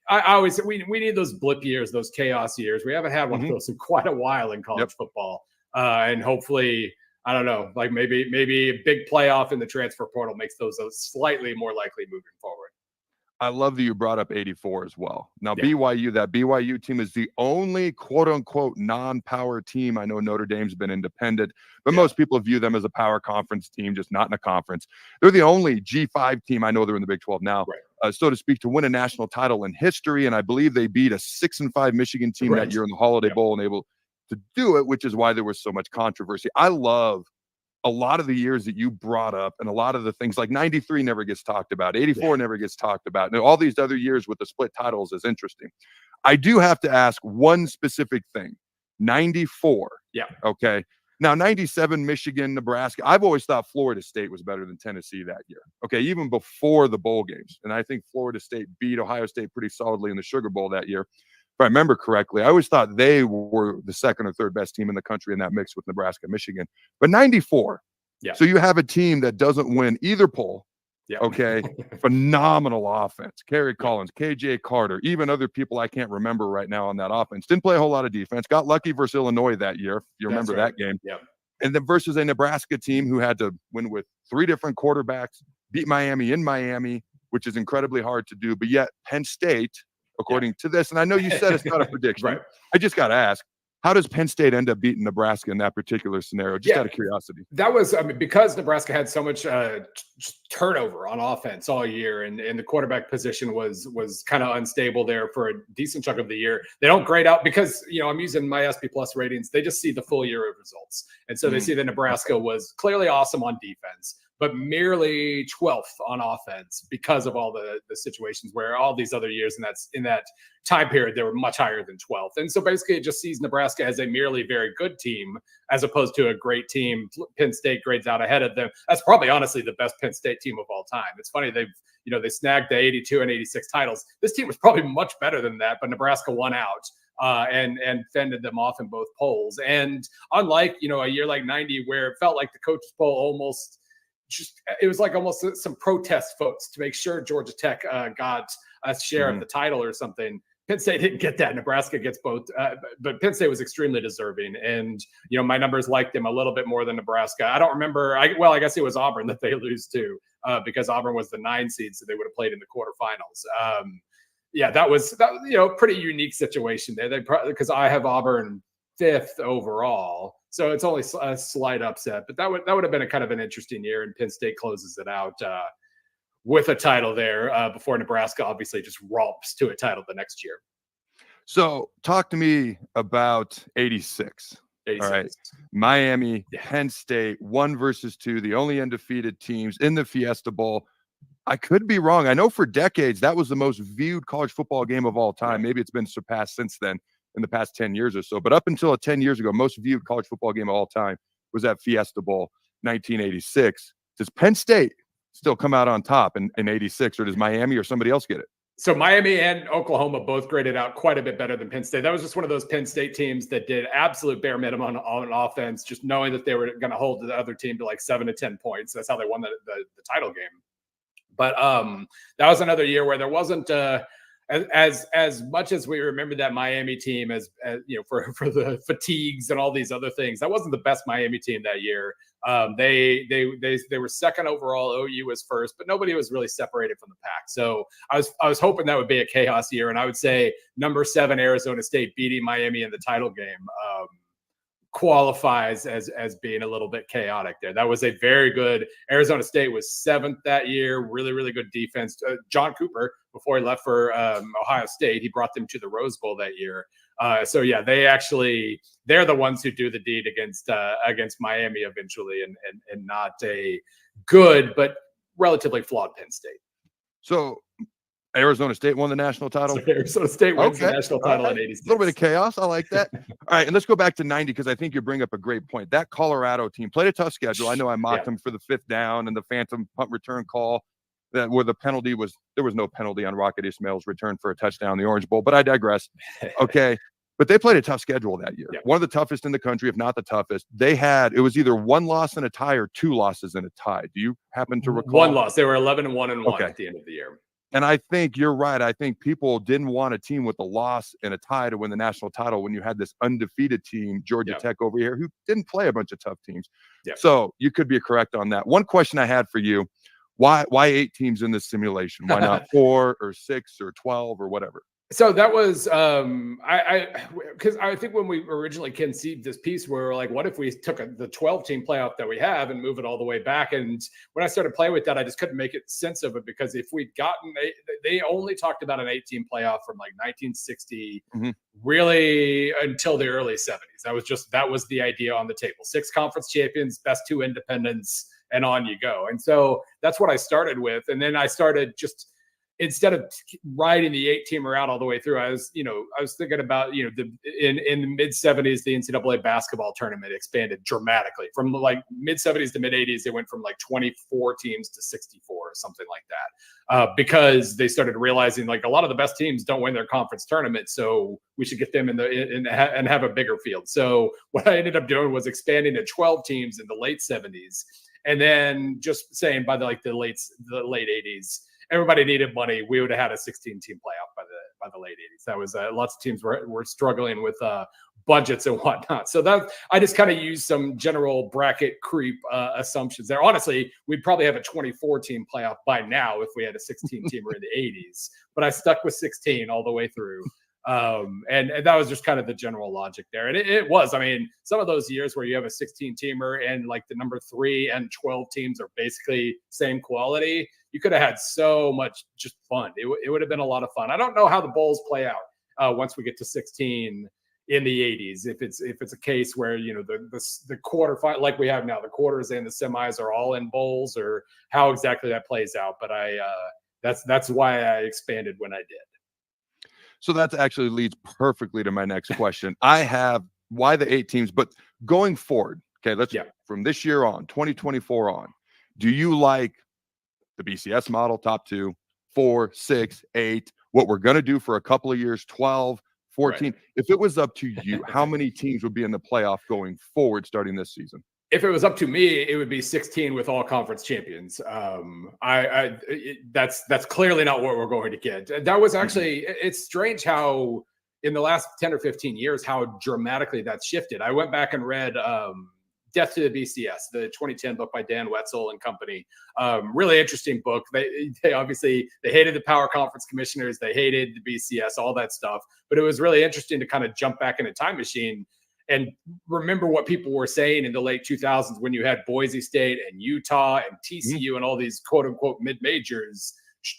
I always we need those blip years, those chaos years. We haven't had one of those in quite a while in college football, and hopefully, I don't know, like maybe a big playoff in the transfer portal makes those slightly more likely moving forward. I love that you brought up 84 as well. Now, BYU, that BYU team is the only quote-unquote non-power team. I know Notre Dame's been independent, but most people view them as a power conference team, just not in a conference. They're the only G5 team. I know they're in the Big 12 now, so to speak, to win a national title in history. And I believe they beat a 6-5 Michigan team that year in the Holiday Bowl and able to do it, which is why there was so much controversy. I love a lot of the years that you brought up and a lot of the things like 93 never gets talked about. 84 never gets talked about. And all these other years with the split titles is interesting. I do have to ask one specific thing. 94. Yeah. Okay. Now, 97, Michigan, Nebraska. I've always thought Florida State was better than Tennessee that year. Okay. Even before the bowl games. And I think Florida State beat Ohio State pretty solidly in the Sugar Bowl that year. If I remember correctly, I always thought they were the second or third best team in the country in that mix with Nebraska, Michigan. But 94. Yeah. So you have a team that doesn't win either poll. Yeah. Okay. Phenomenal offense. Kerry Collins, KJ Carter, even other people I can't remember right now on that offense. Didn't play a whole lot of defense. Got lucky versus Illinois that year. If you remember that game. Yeah. And then versus a Nebraska team who had to win with 3 different quarterbacks, beat Miami in Miami, which is incredibly hard to do. But yet Penn State, according to this, and I know you said it's not a prediction. Right. I just got to ask, how does Penn State end up beating Nebraska in that particular scenario? Just out of curiosity. That was, because Nebraska had so much turnover on offense all year, and the quarterback position was kind of unstable there for a decent chunk of the year. They don't grade out because, I'm using my SP Plus ratings. They just see the full year of results. And so they see that Nebraska was clearly awesome on defense, but merely 12th on offense because of all the situations where all these other years in that time period, they were much higher than 12th. And so basically it just sees Nebraska as a merely very good team as opposed to a great team. Penn State grades out ahead of them. That's probably honestly the best Penn State team of all time. It's funny, they snagged the 82 and 86 titles. This team was probably much better than that, but Nebraska won out. And fended them off in both polls. And unlike, a year like 90 where it felt like the coaches poll almost it was like almost some protest votes to make sure Georgia Tech got a share of the title or something. Penn State didn't get that. Nebraska gets both, but Penn State was extremely deserving. And, my numbers liked them a little bit more than Nebraska. I don't remember. I guess it was Auburn that they lose to because Auburn was the 9 seed, so they would have played in the quarterfinals. That was pretty unique situation there. Because I have Auburn 5th overall, so it's only a slight upset. But that would have been a kind of an interesting year, and Penn State closes it out with a title there before Nebraska obviously just romps to a title the next year. So talk to me about 86. 86. All right. Miami, Penn State, 1 versus 2, the only undefeated teams in the Fiesta Bowl. I could be wrong. I know for decades that was the most viewed college football game of all time. Maybe it's been surpassed since then in the past 10 years or so. But up until 10 years ago, most viewed college football game of all time was that Fiesta Bowl, 1986. Does Penn State still come out on top in 86, or does Miami or somebody else get it? So Miami and Oklahoma both graded out quite a bit better than Penn State. That was just one of those Penn State teams that did absolute bare minimum on offense, just knowing that they were going to hold the other team to like 7 to 10 points. That's how they won the title game. But that was another year where there wasn't as much as we remember that Miami team as for the fatigues and all these other things. That wasn't the best Miami team that year. They were second overall. OU was first, but nobody was really separated from the pack. So I was hoping that would be a chaos year, and I would say number 7 Arizona State beating Miami in the title game qualifies as being a little bit chaotic there. That was a very good. Arizona State was 7th that year. Really, really good defense. John Cooper, before he left for Ohio State, he brought them to the Rose Bowl that year. They're the ones who do the deed against Miami eventually, and not a good but relatively flawed Penn State. So Arizona State won the national title. So Arizona State wins the national title in 86. A little bit of chaos. I like that. All right, and let's go back to 90 because I think you bring up a great point. That Colorado team played a tough schedule. I know I mocked them for the 5th down and the phantom punt return call where the penalty was – there was no penalty on Rocket Ismail's return for a touchdown in the Orange Bowl, but I digress. Okay. But they played a tough schedule that year. One of the toughest in the country, if not the toughest. It was either 1 loss and a tie or 2 losses and a tie. Do you happen to recall? 1 loss. They were 11-1-1 at the end of the year. And I think you're right. I think people didn't want a team with a loss and a tie to win the national title when you had this undefeated team, Georgia Tech over here, who didn't play a bunch of tough teams. So you could be correct on that. One question I had for you, why 8 teams in this simulation? Why not 4 or 6 or 12 or whatever? So that was because I think when we originally conceived this piece, we were like, what if we took the 12-team playoff that we have and move it all the way back? And when I started playing with that, I just couldn't make sense of it, because if we'd gotten they only talked about an 8-team playoff from like 1960 really until the early 70s. That was the idea on the table. 6 conference champions, best 2 independents, and on you go. And so that's what I started with. And then I started just, instead of riding the 8-teamer out all the way through, I was thinking about, in the mid 70s, the NCAA basketball tournament expanded dramatically from like mid 70s to mid 80s. They went from like 24 teams to 64 or something like that, because they started realizing like a lot of the best teams don't win their conference tournament. So we should get them and have a bigger field. So what I ended up doing was expanding to 12 teams in the late 70s. And then just saying by the late 80s, everybody needed money. We would have had a 16-team playoff by the late 80s. That was lots of teams were struggling with budgets and whatnot. So that I just kind of used some general bracket creep assumptions there. Honestly, we'd probably have a 24-team playoff by now if we had a 16-teamer in the 80s. But I stuck with 16 all the way through. And that was just kind of the general logic there. And it was, I mean, some of those years where you have a 16-teamer and like the number 3 and 12 teams are basically same quality, you could have had so much just fun. It would have been a lot of fun. I don't know how the bowls play out once we get to 16 in the 80s. If it's a case where, the quarterfinal, like we have now, the quarters and the semis are all in bowls, or how exactly that plays out. But that's why I expanded when I did. So that actually leads perfectly to my next question. I have why the 8 teams, but going forward, okay, from this year on, 2024 on, do you like the BCS model, top 2, 4, 6, 8, what we're going to do for a couple of years, 12, 14? Right. If it was up to you, how many teams would be in the playoff going forward starting this season? If it was up to me, it would be 16 with all conference champions. That's clearly not what we're going to get. That was actually, it's strange how in the last 10 or 15 years, how dramatically that's shifted. I went back and read Death to the BCS, the 2010 book by Dan Wetzel and company. Really interesting book. They obviously, they hated the power conference commissioners. They hated the BCS, all that stuff. But it was really interesting to kind of jump back in a time machine and remember what people were saying in the late 2000s when you had Boise State and Utah and TCU and all these quote unquote mid-majors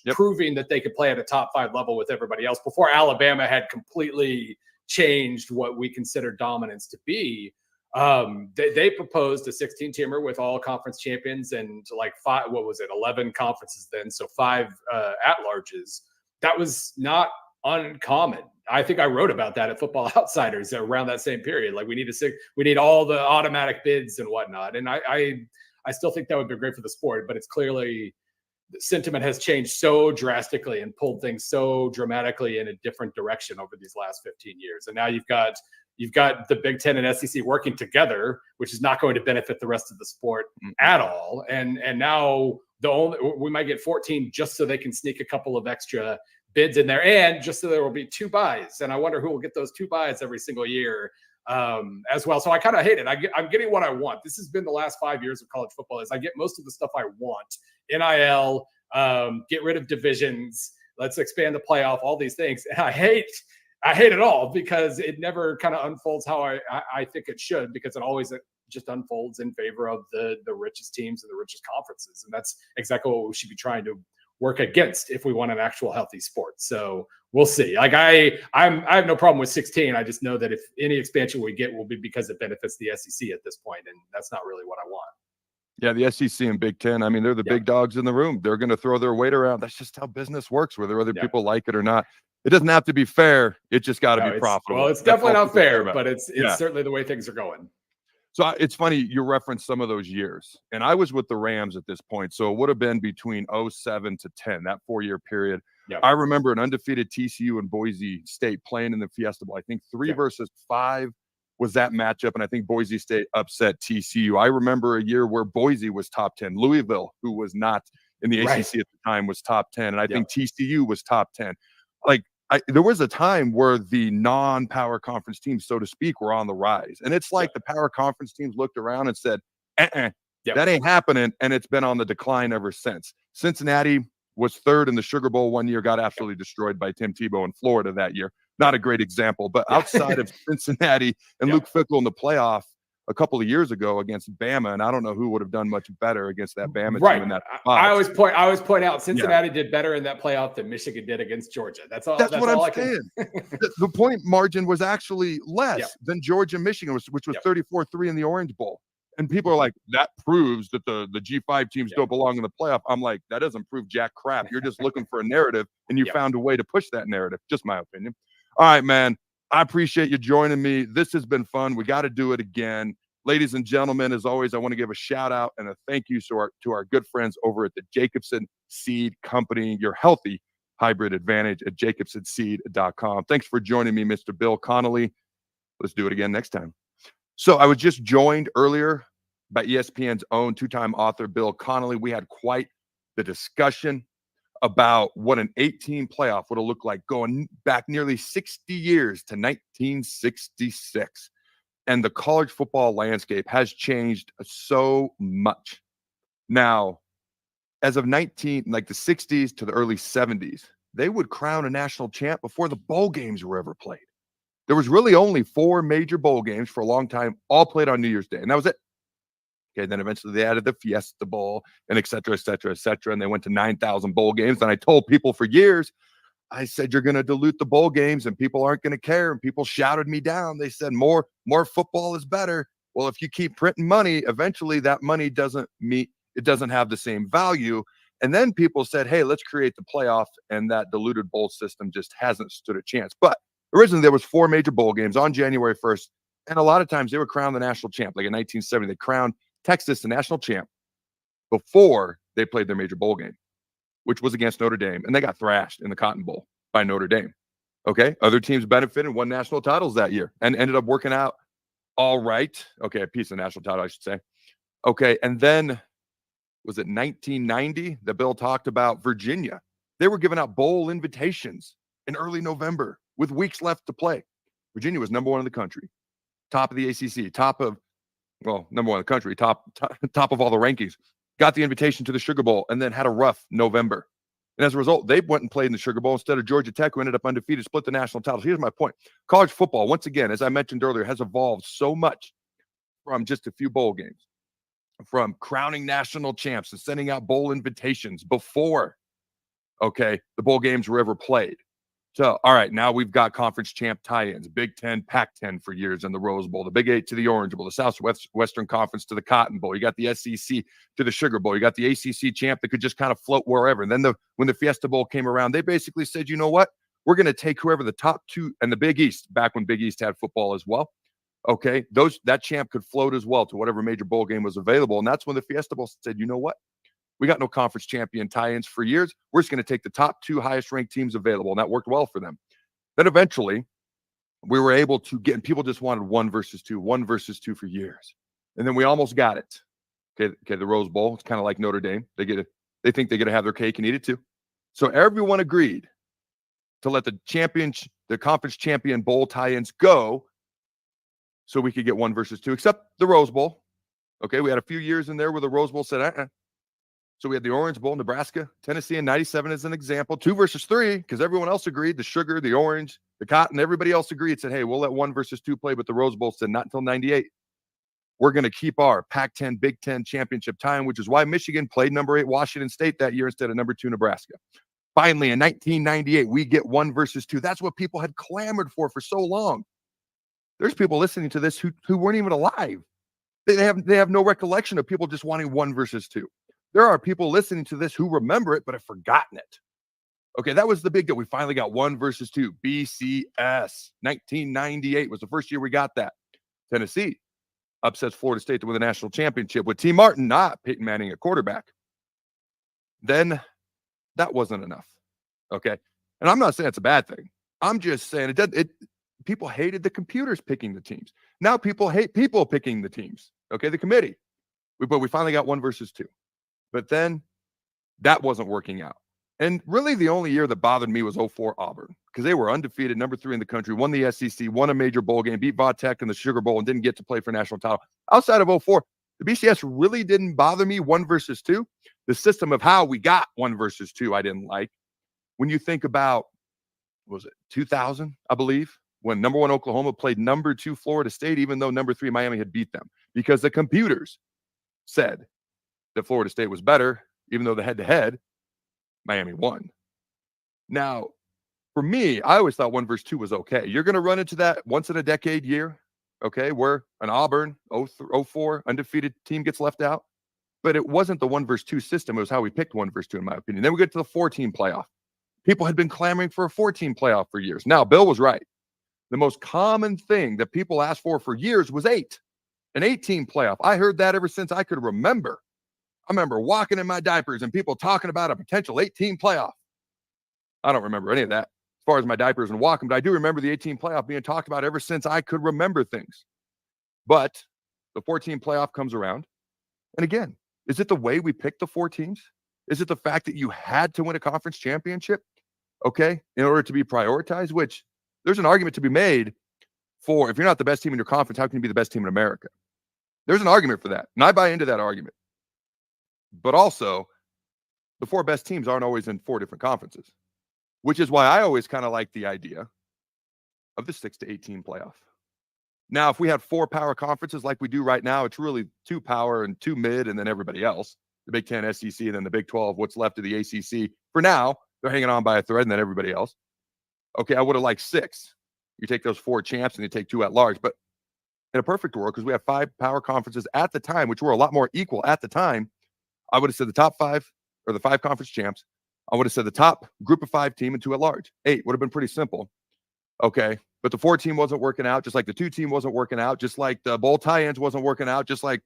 proving that they could play at a top 5 level with everybody else before Alabama had completely changed what we consider dominance to be. They proposed a 16-teamer with all conference champions and like 11 conferences then, so 5 at-larges. That was not uncommon. I think I wrote about that at Football Outsiders around that same period. Like we need all the automatic bids and whatnot. And I still think that would be great for the sport, but it's clearly the sentiment has changed so drastically and pulled things so dramatically in a different direction over these last 15 years. And now you've got the Big Ten and SEC working together, which is not going to benefit the rest of the sport at all. And now we might get 14 just so they can sneak a couple of extra bids in there, and just so there will be 2 buys. And I wonder who will get those 2 buys every single year as well. So I kind of hate it. I'm getting what I want. This has been the last 5 years of college football. Is I get most of the stuff I want. NIL, get rid of divisions. Let's expand the playoff. All these things. And I hate it all because it never kind of unfolds how I think it should, because it always just unfolds in favor of the richest teams and the richest conferences. And that's exactly what we should be trying to work against if we want an actual healthy sport. So we'll see. Like I have no problem with 16. I just know that if any expansion we get will be because it benefits the SEC at this point, and that's not really what I want. Yeah, the SEC and Big Ten, I mean, they're the big dogs in the room. They're going to throw their weight around. That's just how business works, whether other people like it or not. It doesn't have to be fair. It just got to be profitable. Well, it's definitely not fair, but it's certainly the way things are going. So it's funny you referenced some of those years, and I was with the Rams at this point. So it would have been between 07 to 10, that 4-year period. Yep. I remember an undefeated TCU and Boise State playing in the Fiesta Bowl. I think 3 versus 5 was that matchup, and I think Boise State upset TCU. I remember a year where Boise was top 10. Louisville, who was not in the ACC at the time, was top 10, and I think TCU was top 10. Like, there was a time where the non-power conference teams, so to speak, were on the rise. And it's like the power conference teams looked around and said, that ain't happening. And it's been on the decline ever since. Cincinnati was 3rd in the Sugar Bowl one year, got absolutely destroyed by Tim Tebow in Florida that year. Not a great example, but outside of Cincinnati and Luke Fickell in the playoff a couple of years ago against Bama, and I don't know who would have done much better against that Bama team in that spot. I always point out Cincinnati did better in that playoff than Michigan did against Georgia. That's what I'm saying. The point margin was actually less than Georgia and Michigan, which was 34-3 in the Orange Bowl. And people are like, that proves that the G5 teams don't belong in the playoff. I'm like, that doesn't prove jack crap. You're just looking for a narrative, and you found a way to push that narrative. Just my opinion. All right, man. I appreciate you joining me. This has been fun. We got to do it again. Ladies and gentlemen, as always, I want to give a shout out and a thank you to our good friends over at the Jacobson Seed Company, your healthy hybrid advantage at jacobsonseed.com. Thanks for joining me, Mr. Bill Connelly. Let's do it again next time. So I was just joined earlier by ESPN's own 2-time author, Bill Connelly. We had quite the discussion about what an 8-team playoff would have looked like going back nearly 60 years to 1966. And the college football landscape has changed so much. Now, as of the 60s to the early 70s, they would crown a national champ before the bowl games were ever played. There was really only 4 major bowl games for a long time, all played on New Year's Day, and that was it. Okay, then eventually they added the Fiesta Bowl and et cetera, and they went to 9,000 bowl games. And I told people for years, I said, you're going to dilute the bowl games and people aren't going to care. And people shouted me down. They said, more football is better. Well, if you keep printing money, eventually that money doesn't have the same value. And then people said, hey, let's create the playoff. And that diluted bowl system just hasn't stood a chance. But originally there was 4 major bowl games on January 1st. And a lot of times they would crown the national champ. Like in 1970, they crowned Texas the national champ before they played their major bowl game, which was against Notre Dame. And they got thrashed in the Cotton Bowl by Notre Dame. Okay. Other teams benefited and won national titles that year and ended up working out all right. Okay. A piece of national title, I should say. Okay. And then was it 1990 that Bill talked about Virginia? They were giving out bowl invitations in early November with weeks left to play. Virginia was number one in the country, top of the ACC, number one in the country, top of all the rankings. Got the invitation to the Sugar Bowl and then had a rough November. And as a result, they went and played in the Sugar Bowl instead of Georgia Tech, who ended up undefeated, split the national titles. Here's my point. College football, once again, as I mentioned earlier, has evolved so much from just a few bowl games, from crowning national champs and sending out bowl invitations before, the bowl games were ever played. So, all right, now we've got conference champ tie-ins, Big Ten, Pac-10 for years in the Rose Bowl, the Big 8 to the Orange Bowl, the Southwestern Conference to the Cotton Bowl. You got the SEC to the Sugar Bowl. You got the ACC champ that could just kind of float wherever. And then when the Fiesta Bowl came around, they basically said, you know what? We're going to take whoever the top two, and the Big East, back when Big East had football as well. Okay, that champ could float as well to whatever major bowl game was available. And that's when the Fiesta Bowl said, you know what? We got no conference champion tie-ins for years. We're just going to take the top two highest ranked teams available. And that worked well for them. Then eventually we were able to get, and people just wanted 1 versus 2 for years. And then we almost got it. Okay, the Rose Bowl, it's kind of like Notre Dame. They think they get to have their cake and eat it too. So everyone agreed to let the conference champion bowl tie-ins go so we could get 1 versus 2, except the Rose Bowl. Okay, we had a few years in there where the Rose Bowl said, So we had the Orange Bowl, Nebraska, Tennessee in 97 as an example, 2 versus 3, because everyone else agreed, the Sugar, the Orange, the Cotton, everybody else agreed, said, hey, we'll let 1 versus 2 play, but the Rose Bowl said not until 98. We're going to keep our Pac-10, Big Ten championship time, which is why Michigan played number 8 Washington State that year instead of number 2 Nebraska. Finally, in 1998, we get 1 versus 2. That's what people had clamored for so long. There's people listening to this who weren't even alive. They have no recollection of people just wanting 1 versus 2. There are people listening to this who remember it, but have forgotten it. Okay, that was the big deal. We finally got 1 versus 2. BCS. 1998 was the first year we got that. Tennessee upsets Florida State to win the national championship with T. Martin, not Peyton Manning at quarterback. Then that wasn't enough. Okay, and I'm not saying it's a bad thing. I'm just saying people hated the computers picking the teams. Now people hate people picking the teams. Okay, the committee. But we finally got 1 versus 2. But then that wasn't working out. And really the only year that bothered me was 04 Auburn, because they were undefeated, number 3 in the country, won the SEC, won a major bowl game, beat Tech in the Sugar Bowl, and didn't get to play for national title. Outside of 04, the BCS really didn't bother me, 1 versus 2. The system of how we got 1 versus 2 I didn't like. When you think about, what was it, 2000, I believe, when number 1 Oklahoma played number 2 Florida State, even though number 3 Miami had beat them, because the computers said that Florida State was better, even though the head-to-head, Miami won. Now, for me, I always thought 1 versus 2 was okay. You're going to run into that once-in-a-decade year, okay, where an Auburn 04 undefeated team gets left out. But it wasn't the 1 versus 2 system. It was how we picked 1 versus 2, in my opinion. Then we get to the 4-team playoff. People had been clamoring for a 4-team playoff for years. Now, Bill was right. The most common thing that people asked for years was 8, an 8-team playoff. I heard that ever since I could remember. I remember walking in my diapers and people talking about a potential 8-team playoff. I don't remember any of that as far as my diapers and walking, but I do remember the 8-team playoff being talked about ever since I could remember things. But the 4-team playoff comes around. And again, is it the way we picked the 4 teams? Is it the fact that you had to win a conference championship, okay, in order to be prioritized? Which there's an argument to be made for, if you're not the best team in your conference, how can you be the best team in America? There's an argument for that. And I buy into that argument. But also, the 4 best teams aren't always in 4 different conferences, which is why I always kind of like the idea of the 6 to 8 team playoff. Now, if we had 4 power conferences like we do right now, it's really 2 power and 2 mid and then everybody else. The Big 10, SEC, and then the Big 12, what's left of the ACC. For now, they're hanging on by a thread and then everybody else. Okay, I would have liked 6. You take those 4 champs and you take 2 at large. But in a perfect world, because we have 5 power conferences at the time, which were a lot more equal at the time, I would have said the top 5 or the 5 conference champs. I would have said the top group of 5 team and 2 at large. 8 would have been pretty simple. Okay. But the 4 team wasn't working out, just like the 2 team wasn't working out, just like the bowl tie-ins wasn't working out, just like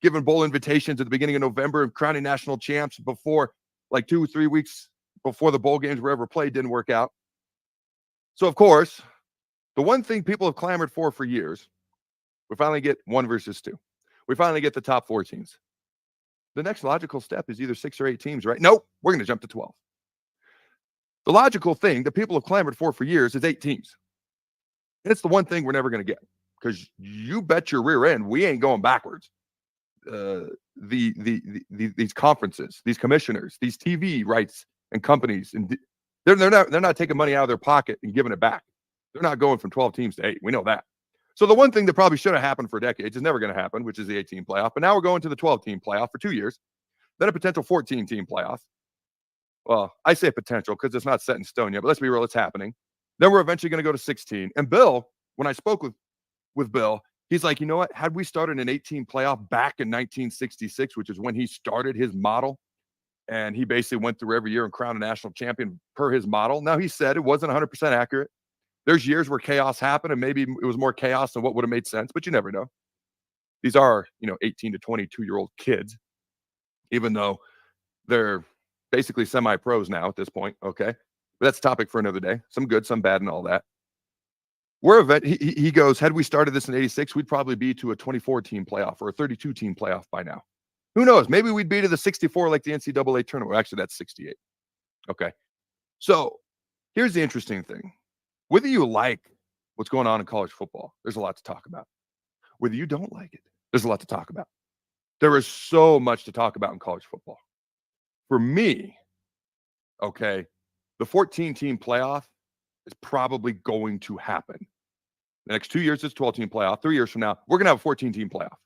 giving bowl invitations at the beginning of November and crowning national champs before, like 2 or 3 weeks before the bowl games were ever played, didn't work out. So, of course, the one thing people have clamored for years, we finally get 1 versus 2. We finally get the top 4 teams. The next logical step is either 6 or 8 teams, right? Nope, we're going to jump to 12. The logical thing that people have clamored for years is 8 teams. And it's the one thing we're never going to get, because you bet your rear end we ain't going backwards. These conferences, these commissioners, these TV rights and companies, and they're not taking money out of their pocket and giving it back. They're not going from 12 teams to 8. We know that. So the one thing that probably should have happened for decades is never going to happen, which is the 18 playoff. But now we're going to the 12-team playoff for 2 years, then a potential 14-team playoff. Well, I say potential because it's not set in stone yet, but let's be real, it's happening. Then we're eventually going to go to 16. And Bill, when I spoke with Bill, he's like, you know what? Had we started an 18 playoff back in 1966, which is when he started his model, and he basically went through every year and crowned a national champion per his model. Now, he said it wasn't 100% accurate. There's years where chaos happened, and maybe it was more chaos than what would have made sense, but you never know. These are, 18 to 22-year-old kids, even though they're basically semi-pros now at this point, okay? But that's a topic for another day. Some good, some bad, and all that. He goes, had we started this in 86, we'd probably be to a 24-team playoff or a 32-team playoff by now. Who knows? Maybe we'd be to the 64 like the NCAA tournament. Well, actually, that's 68. Okay. So here's the interesting thing. Whether you like what's going on in college football, there's a lot to talk about. Whether you don't like it, there's a lot to talk about. There is so much to talk about in college football. For me, okay, the 14-team playoff is probably going to happen. The next 2 years, it's 12-team playoff. 3 years from now, we're going to have a 14-team playoff.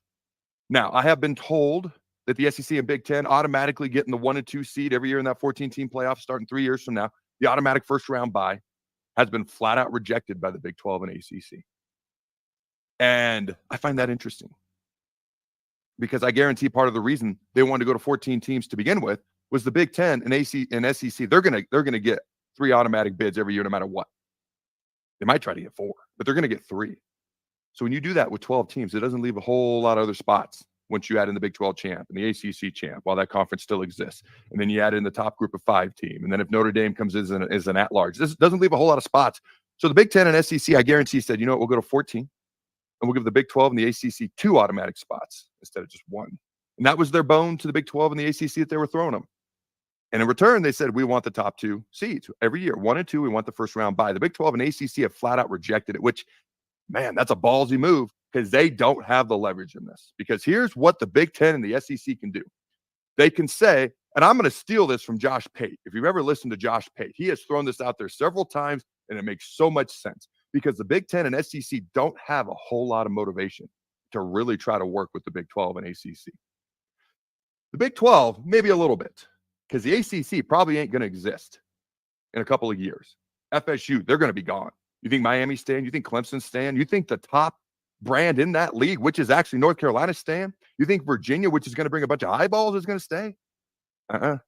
Now, I have been told that the SEC and Big Ten automatically get in the 1 and 2 seed every year in that 14-team playoff starting 3 years from now. The automatic first-round bye has been flat out rejected by the Big 12 and ACC. And I find that interesting, because I guarantee part of the reason they wanted to go to 14 teams to begin with was the Big Ten and SEC. They're gonna get 3 automatic bids every year, no matter what. They might try to get 4, but they're gonna get 3. So when you do that with 12 teams, it doesn't leave a whole lot of other spots once you add in the Big 12 champ and the ACC champ while that conference still exists. And then you add in the top group of 5 team. And then if Notre Dame comes in as an at-large, this doesn't leave a whole lot of spots. So the Big 10 and SEC, I guarantee, said, you know what, we'll go to 14. And we'll give the Big 12 and the ACC 2 automatic spots instead of just 1. And that was their bone to the Big 12 and the ACC that they were throwing them. And in return, they said, we want the top 2 seeds every year. 1 and 2, we want the first round bye. The Big 12 and ACC have flat out rejected it, which, man, that's a ballsy move, because they don't have the leverage in this. Because here's what the Big Ten and the SEC can do. They can say, and I'm going to steal this from Josh Pate. If you've ever listened to Josh Pate, he has thrown this out there several times, and it makes so much sense. Because the Big Ten and SEC don't have a whole lot of motivation to really try to work with the Big 12 and ACC. The Big 12, maybe a little bit, because the ACC probably ain't going to exist in a couple of years. FSU, they're going to be gone. You think Miami's staying? You think Clemson's staying? You think the top brand in that league, which is actually North Carolina, staying? You think Virginia, which is going to bring a bunch of eyeballs, is going to stay? The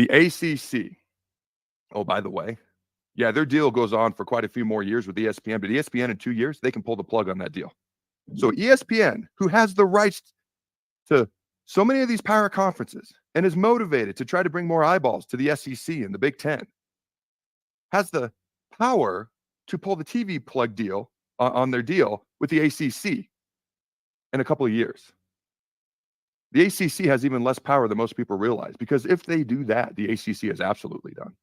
ACC, oh, by the way, yeah, their deal goes on for quite a few more years with ESPN, but ESPN in 2 years, they can pull the plug on that deal. So ESPN, who has the rights to so many of these power conferences and is motivated to try to bring more eyeballs to the SEC and the Big Ten, has the power to pull the TV plug deal on their deal with the ACC in a couple of years. The ACC has even less power than most people realize, because if they do that, the ACC is absolutely done.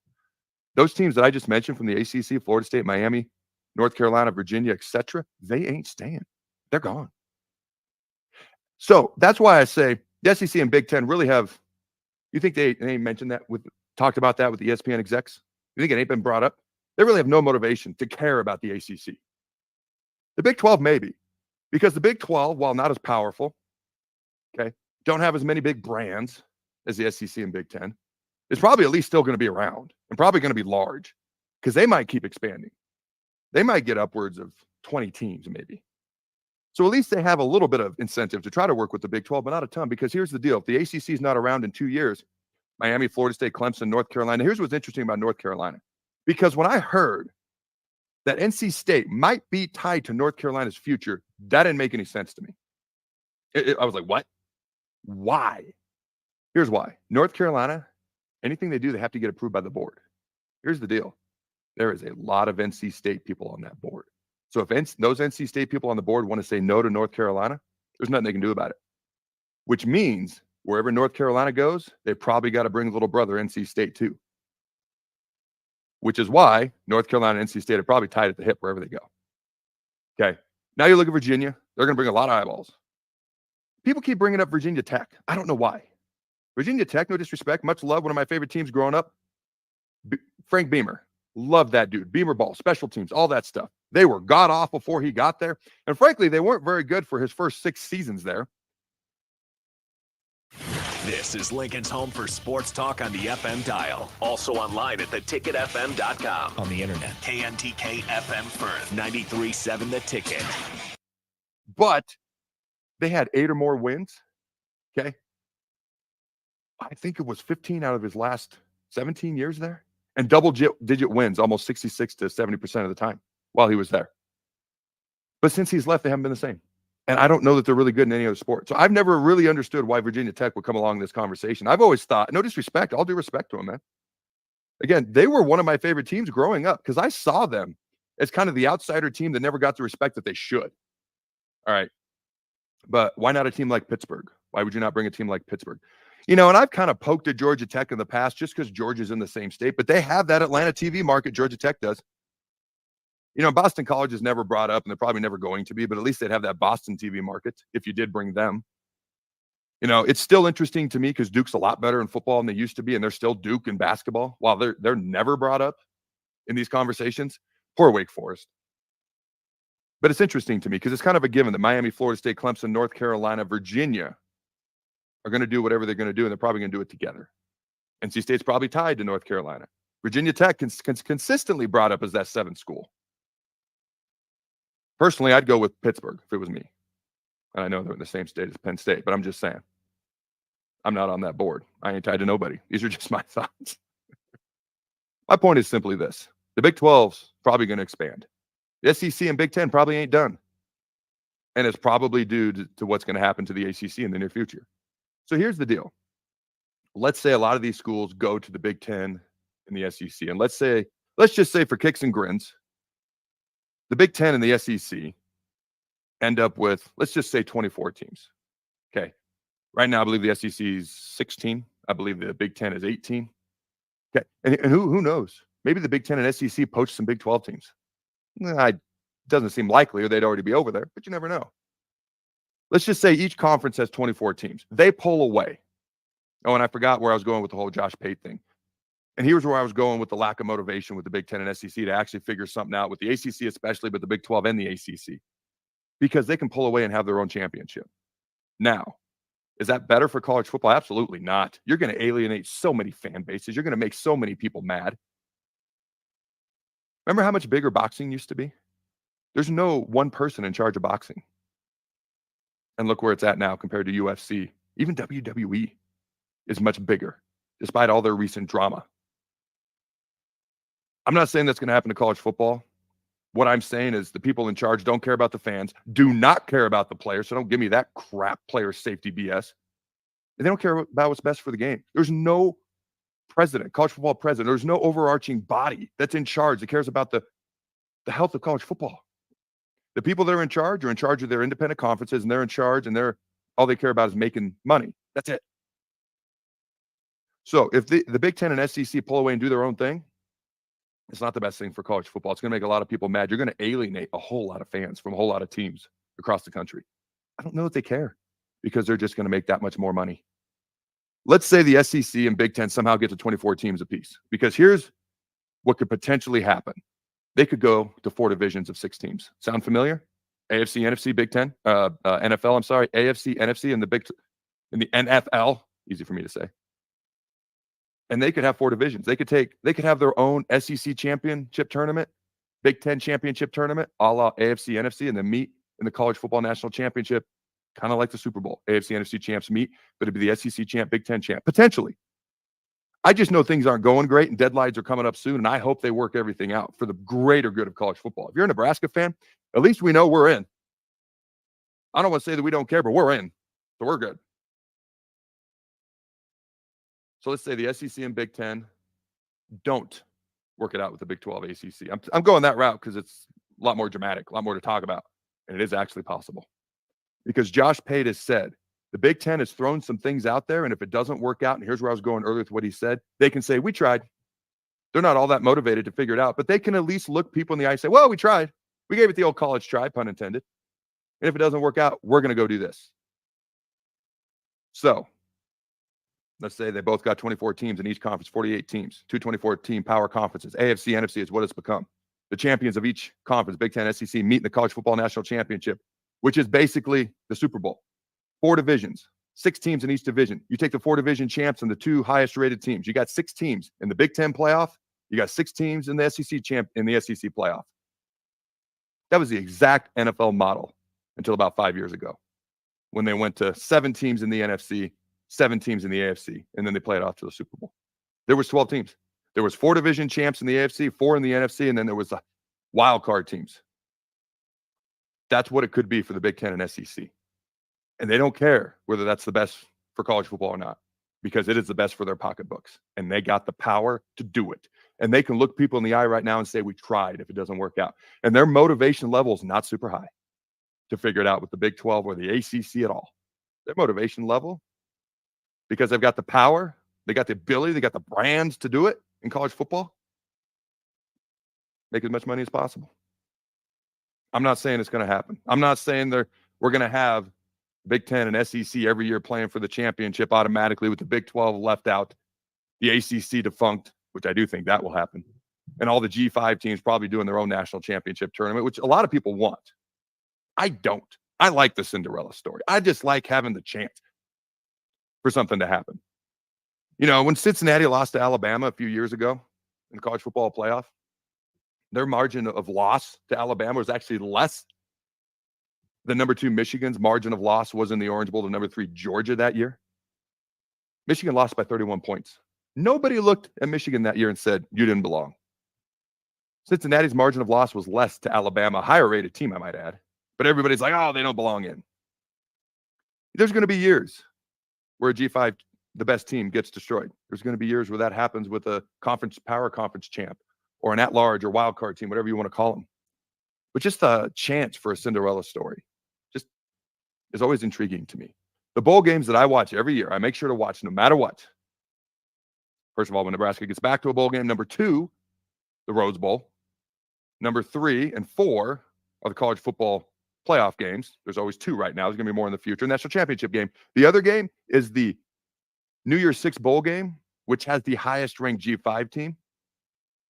Those teams that I just mentioned from the ACC, Florida State, Miami, North Carolina, Virginia, etc., they ain't staying. They're gone. So that's why I say the SEC and Big Ten really have, you think they ain't mentioned that, talked about that with the ESPN execs? You think it ain't been brought up? They really have no motivation to care about the ACC. The Big 12, maybe, because the Big 12, while not as powerful, okay, don't have as many big brands as the SEC and Big Ten, is probably at least still going to be around and probably going to be large, because they might keep expanding. They might get upwards of 20 teams, maybe. So at least they have a little bit of incentive to try to work with the Big 12, but not a ton, because here's the deal. If the ACC is not around in 2 years, Miami, Florida State, Clemson, North Carolina, here's what's interesting about North Carolina. Because when I heard that NC State might be tied to North Carolina's future, that didn't make any sense to me. I was like, what? Why? Here's why. North Carolina, anything they do, they have to get approved by the board. Here's the deal. There is a lot of NC State people on that board. So if those NC State people on the board want to say no to North Carolina, there's nothing they can do about it. Which means wherever North Carolina goes, they probably got to bring little brother NC State too. Which is why North Carolina and NC State are probably tied at the hip wherever they go. Okay. Now you look at Virginia. They're going to bring a lot of eyeballs. People keep bringing up Virginia Tech. I don't know why. Virginia Tech, no disrespect, much love. One of my favorite teams growing up. Frank Beamer. Love that dude. Beamer ball, special teams, all that stuff. They were god-awful before he got there. And frankly, they weren't very good for his first 6 seasons there. This is Lincoln's home for sports talk on the FM dial. Also online at theticketfm.com. On the internet. KNTK FM Firth, 93.7 The Ticket. But they had 8 or more wins. Okay. I think it was 15 out of his last 17 years there. And double-digit wins, almost 66 to 70% of the time while he was there. But since he's left, they haven't been the same. And I don't know that they're really good in any other sport. So I've never really understood why Virginia Tech would come along in this conversation. I've always thought, no disrespect, all due respect to them, man. Again, they were one of my favorite teams growing up because I saw them as kind of the outsider team that never got the respect that they should. All right. But why not a team like Pittsburgh? Why would you not bring a team like Pittsburgh? You know, and I've kind of poked at Georgia Tech in the past just because Georgia's in the same state, but they have that Atlanta TV market. Georgia Tech does. You know, Boston College is never brought up, and they're probably never going to be, but at least they'd have that Boston TV market if you did bring them. You know, it's still interesting to me because Duke's a lot better in football than they used to be, and they're still Duke in basketball, while they're never brought up in these conversations. Poor Wake Forest. But it's interesting to me because it's kind of a given that Miami, Florida State, Clemson, North Carolina, Virginia are going to do whatever they're going to do, and they're probably going to do it together. NC State's probably tied to North Carolina. Virginia Tech consistently brought up as that 7th school. Personally, I'd go with Pittsburgh if it was me. And I know they're in the same state as Penn State, but I'm just saying. I'm not on that board. I ain't tied to nobody. These are just my thoughts. My point is simply this. The Big 12's probably going to expand. The SEC and Big 10 probably ain't done. And it's probably due to what's going to happen to the ACC in the near future. So here's the deal. Let's say a lot of these schools go to the Big 10 and the SEC. And let's just say for kicks and grins, the Big 10 and the SEC end up with, let's just say 24 teams. Okay. Right now, I believe the SEC is 16. I believe the Big 10 is 18. Okay. And who knows? Maybe the Big 10 and SEC poach some Big 12 teams. It doesn't seem likely or they'd already be over there, but you never know. Let's just say each conference has 24 teams. They pull away. Oh, and I forgot where I was going with the whole Josh Pate thing. And here's where I was going with the lack of motivation with the Big 10 and SEC to actually figure something out with the ACC especially, but the Big 12 and the ACC. Because they can pull away and have their own championship. Now, is that better for college football? Absolutely not. You're going to alienate so many fan bases. You're going to make so many people mad. Remember how much bigger boxing used to be? There's no one person in charge of boxing. And look where it's at now compared to UFC. Even WWE is much bigger, despite all their recent drama. I'm not saying that's going to happen to college football. What I'm saying is the people in charge don't care about the fans, do not care about the players, so don't give me that crap player safety BS. And they don't care about what's best for the game. There's no president, college football president. There's no overarching body that's in charge that cares about the health of college football. The people that are in charge of their independent conferences, and they're in charge, and all they care about is making money. That's it. So if the Big 10 and SEC pull away and do their own thing, it's not the best thing for college football. It's going to make a lot of people mad. You're going to alienate a whole lot of fans from a whole lot of teams across the country. I don't know that they care because they're just going to make that much more money. Let's say the SEC and Big 10 somehow get to 24 teams apiece, because here's what could potentially happen. They could go to 4 divisions of 6 teams. Sound familiar? AFC, NFC, Big 10, NFL, I'm sorry, AFC, NFC, and the NFL, easy for me to say. And they could have 4 divisions. They could have their own SEC championship tournament, Big 10 championship tournament, a la AFC, NFC, and then meet in the college football national championship, kind of like the Super Bowl. AFC, NFC champs meet, but it'd be the SEC champ, Big 10 champ, potentially. I just know things aren't going great and deadlines are coming up soon, and I hope they work everything out for the greater good of college football. If you're a Nebraska fan, at least we know we're in. I don't want to say that we don't care, but we're in, so we're good. So let's say the SEC and Big 10 don't work it out with the Big 12 ACC. I'm going that route because it's a lot more dramatic, a lot more to talk about. And it is actually possible. Because Josh Pate has said, the Big Ten has thrown some things out there, and if it doesn't work out, and here's where I was going earlier with what he said, they can say, we tried. They're not all that motivated to figure it out, but they can at least look people in the eye and say, well, we tried. We gave it the old college try, pun intended. And if it doesn't work out, we're going to go do this. So let's say they both got 24 teams in each conference, 48 teams, two 24-team power conferences. AFC, NFC is what it's become. The champions of each conference, Big Ten, SEC, meet in the College Football National Championship, which is basically the Super Bowl. 4 divisions, 6 teams in each division. You take the 4 division champs and the 2 highest rated teams. You got 6 teams in the Big Ten playoff. You got 6 teams in the SEC playoff. That was the exact NFL model until about 5 years ago, when they went to 7 teams in the NFC, 7 teams in the AFC, and then they played off to the Super Bowl. There was 12 teams. There was 4 division champs in the AFC, 4 in the NFC, and then there was the wild card teams. That's what it could be for the Big Ten and SEC. And they don't care whether that's the best for college football or not, because it is the best for their pocketbooks. And they got the power to do it. And they can look people in the eye right now and say, we tried if it doesn't work out. And their motivation level is not super high to figure it out with the Big 12 or the ACC at all. Their motivation level, because they've got the power, they got the ability, they got the brands to do it in college football, make as much money as possible. I'm not saying it's going to happen. I'm not saying we're going to have Big Ten and SEC every year playing for the championship automatically with the Big 12 left out, the ACC defunct, which I do think that will happen, and all the G5 teams probably doing their own national championship tournament, which a lot of people want. I don't. I like the Cinderella story. I just like having the chance for something to happen. You know, when Cincinnati lost to Alabama a few years ago in the college football playoff, their margin of loss to Alabama was actually less than number 2 Michigan's margin of loss was in the Orange Bowl to number 3 Georgia that year. Michigan lost by 31 points. Nobody looked at Michigan that year and said, you didn't belong. Cincinnati's margin of loss was less to Alabama, a higher rated team, I might add. But everybody's like, oh, they don't belong in. There's going to be years where a G5, the best team, gets destroyed. There's going to be years where that happens with a power conference champ or an at-large or wild card team, whatever you want to call them. But just a chance for a Cinderella story just is always intriguing to me. The bowl games that I watch every year, I make sure to watch no matter what. First of all, when Nebraska gets back to a bowl game. Number 2, the Rose Bowl. Number 3 and 4 are the college football playoff games. There's always 2 right now. There's going to be more in the future. National championship game. The other game is the New Year's 6 bowl game, which has the highest ranked G5 team.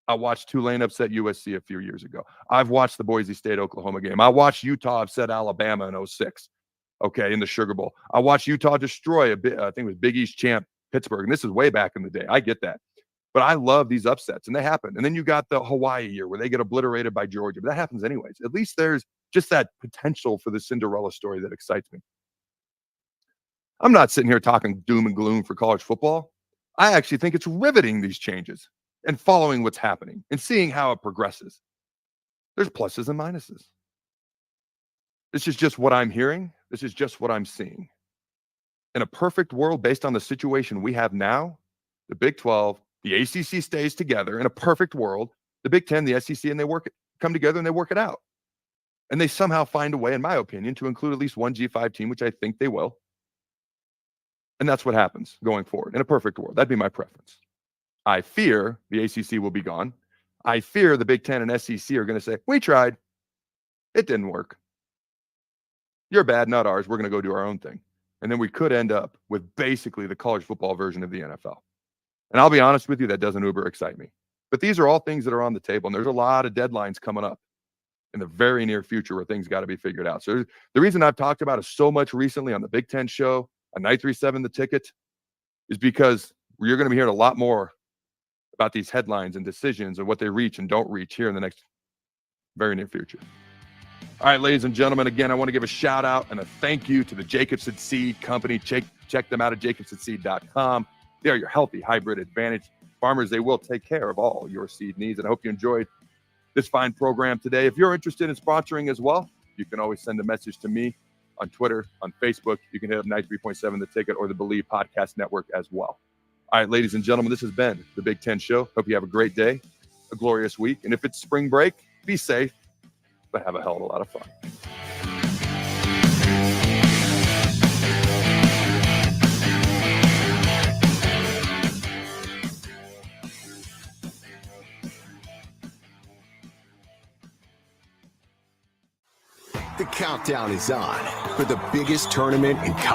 I watched Tulane upset USC a few years ago. I've watched the Boise State-Oklahoma game. I watched Utah upset Alabama in 06, okay, in the Sugar Bowl. I watched Utah destroy, I think it was Big East champ Pittsburgh, and this is way back in the day. I get that. But I love these upsets, and they happen. And then you got the Hawaii year where they get obliterated by Georgia. But that happens anyways. At least there's just that potential for the Cinderella story that excites me. I'm not sitting here talking doom and gloom for college football. I actually think it's riveting, these changes, and following what's happening and seeing how it progresses. There's pluses and minuses. This is just what I'm hearing. This is just what I'm seeing. In a perfect world, based on the situation we have now, the Big 12, the ACC stays together. In a perfect world, the Big 10, the SEC, and they come together and they work it out. And they somehow find a way, in my opinion, to include at least one G5 team, which I think they will. And that's what happens going forward. In a perfect world, that'd be my preference. I fear the ACC will be gone. I fear the Big 10 and SEC are going to say, we tried. It didn't work. You're bad, not ours. We're going to go do our own thing. And then we could end up with basically the college football version of the NFL. And I'll be honest with you, that doesn't uber excite me. But these are all things that are on the table. And there's a lot of deadlines coming up in the very near future where things got to be figured out. So the reason I've talked about it so much recently on the Big Ten show, on 937 The Ticket, is because you're going to be hearing a lot more about these headlines and decisions and what they reach and don't reach here in the next very near future. All right, ladies and gentlemen, again, I want to give a shout out and a thank you to the Jacobson Seed Company. Check them out at jacobsonseed.com. They are your healthy hybrid advantage farmers. They will take care of all your seed needs. And I hope you enjoyed this fine program today. If you're interested in sponsoring as well, you can always send a message to me on Twitter, on Facebook. You can hit up 93.7 The Ticket or the Believe Podcast Network as well. All right, ladies and gentlemen, this has been the Big Ten Show. Hope you have a great day, a glorious week. And if it's spring break, be safe. but have a hell of a lot of fun. The countdown is on for the biggest tournament in college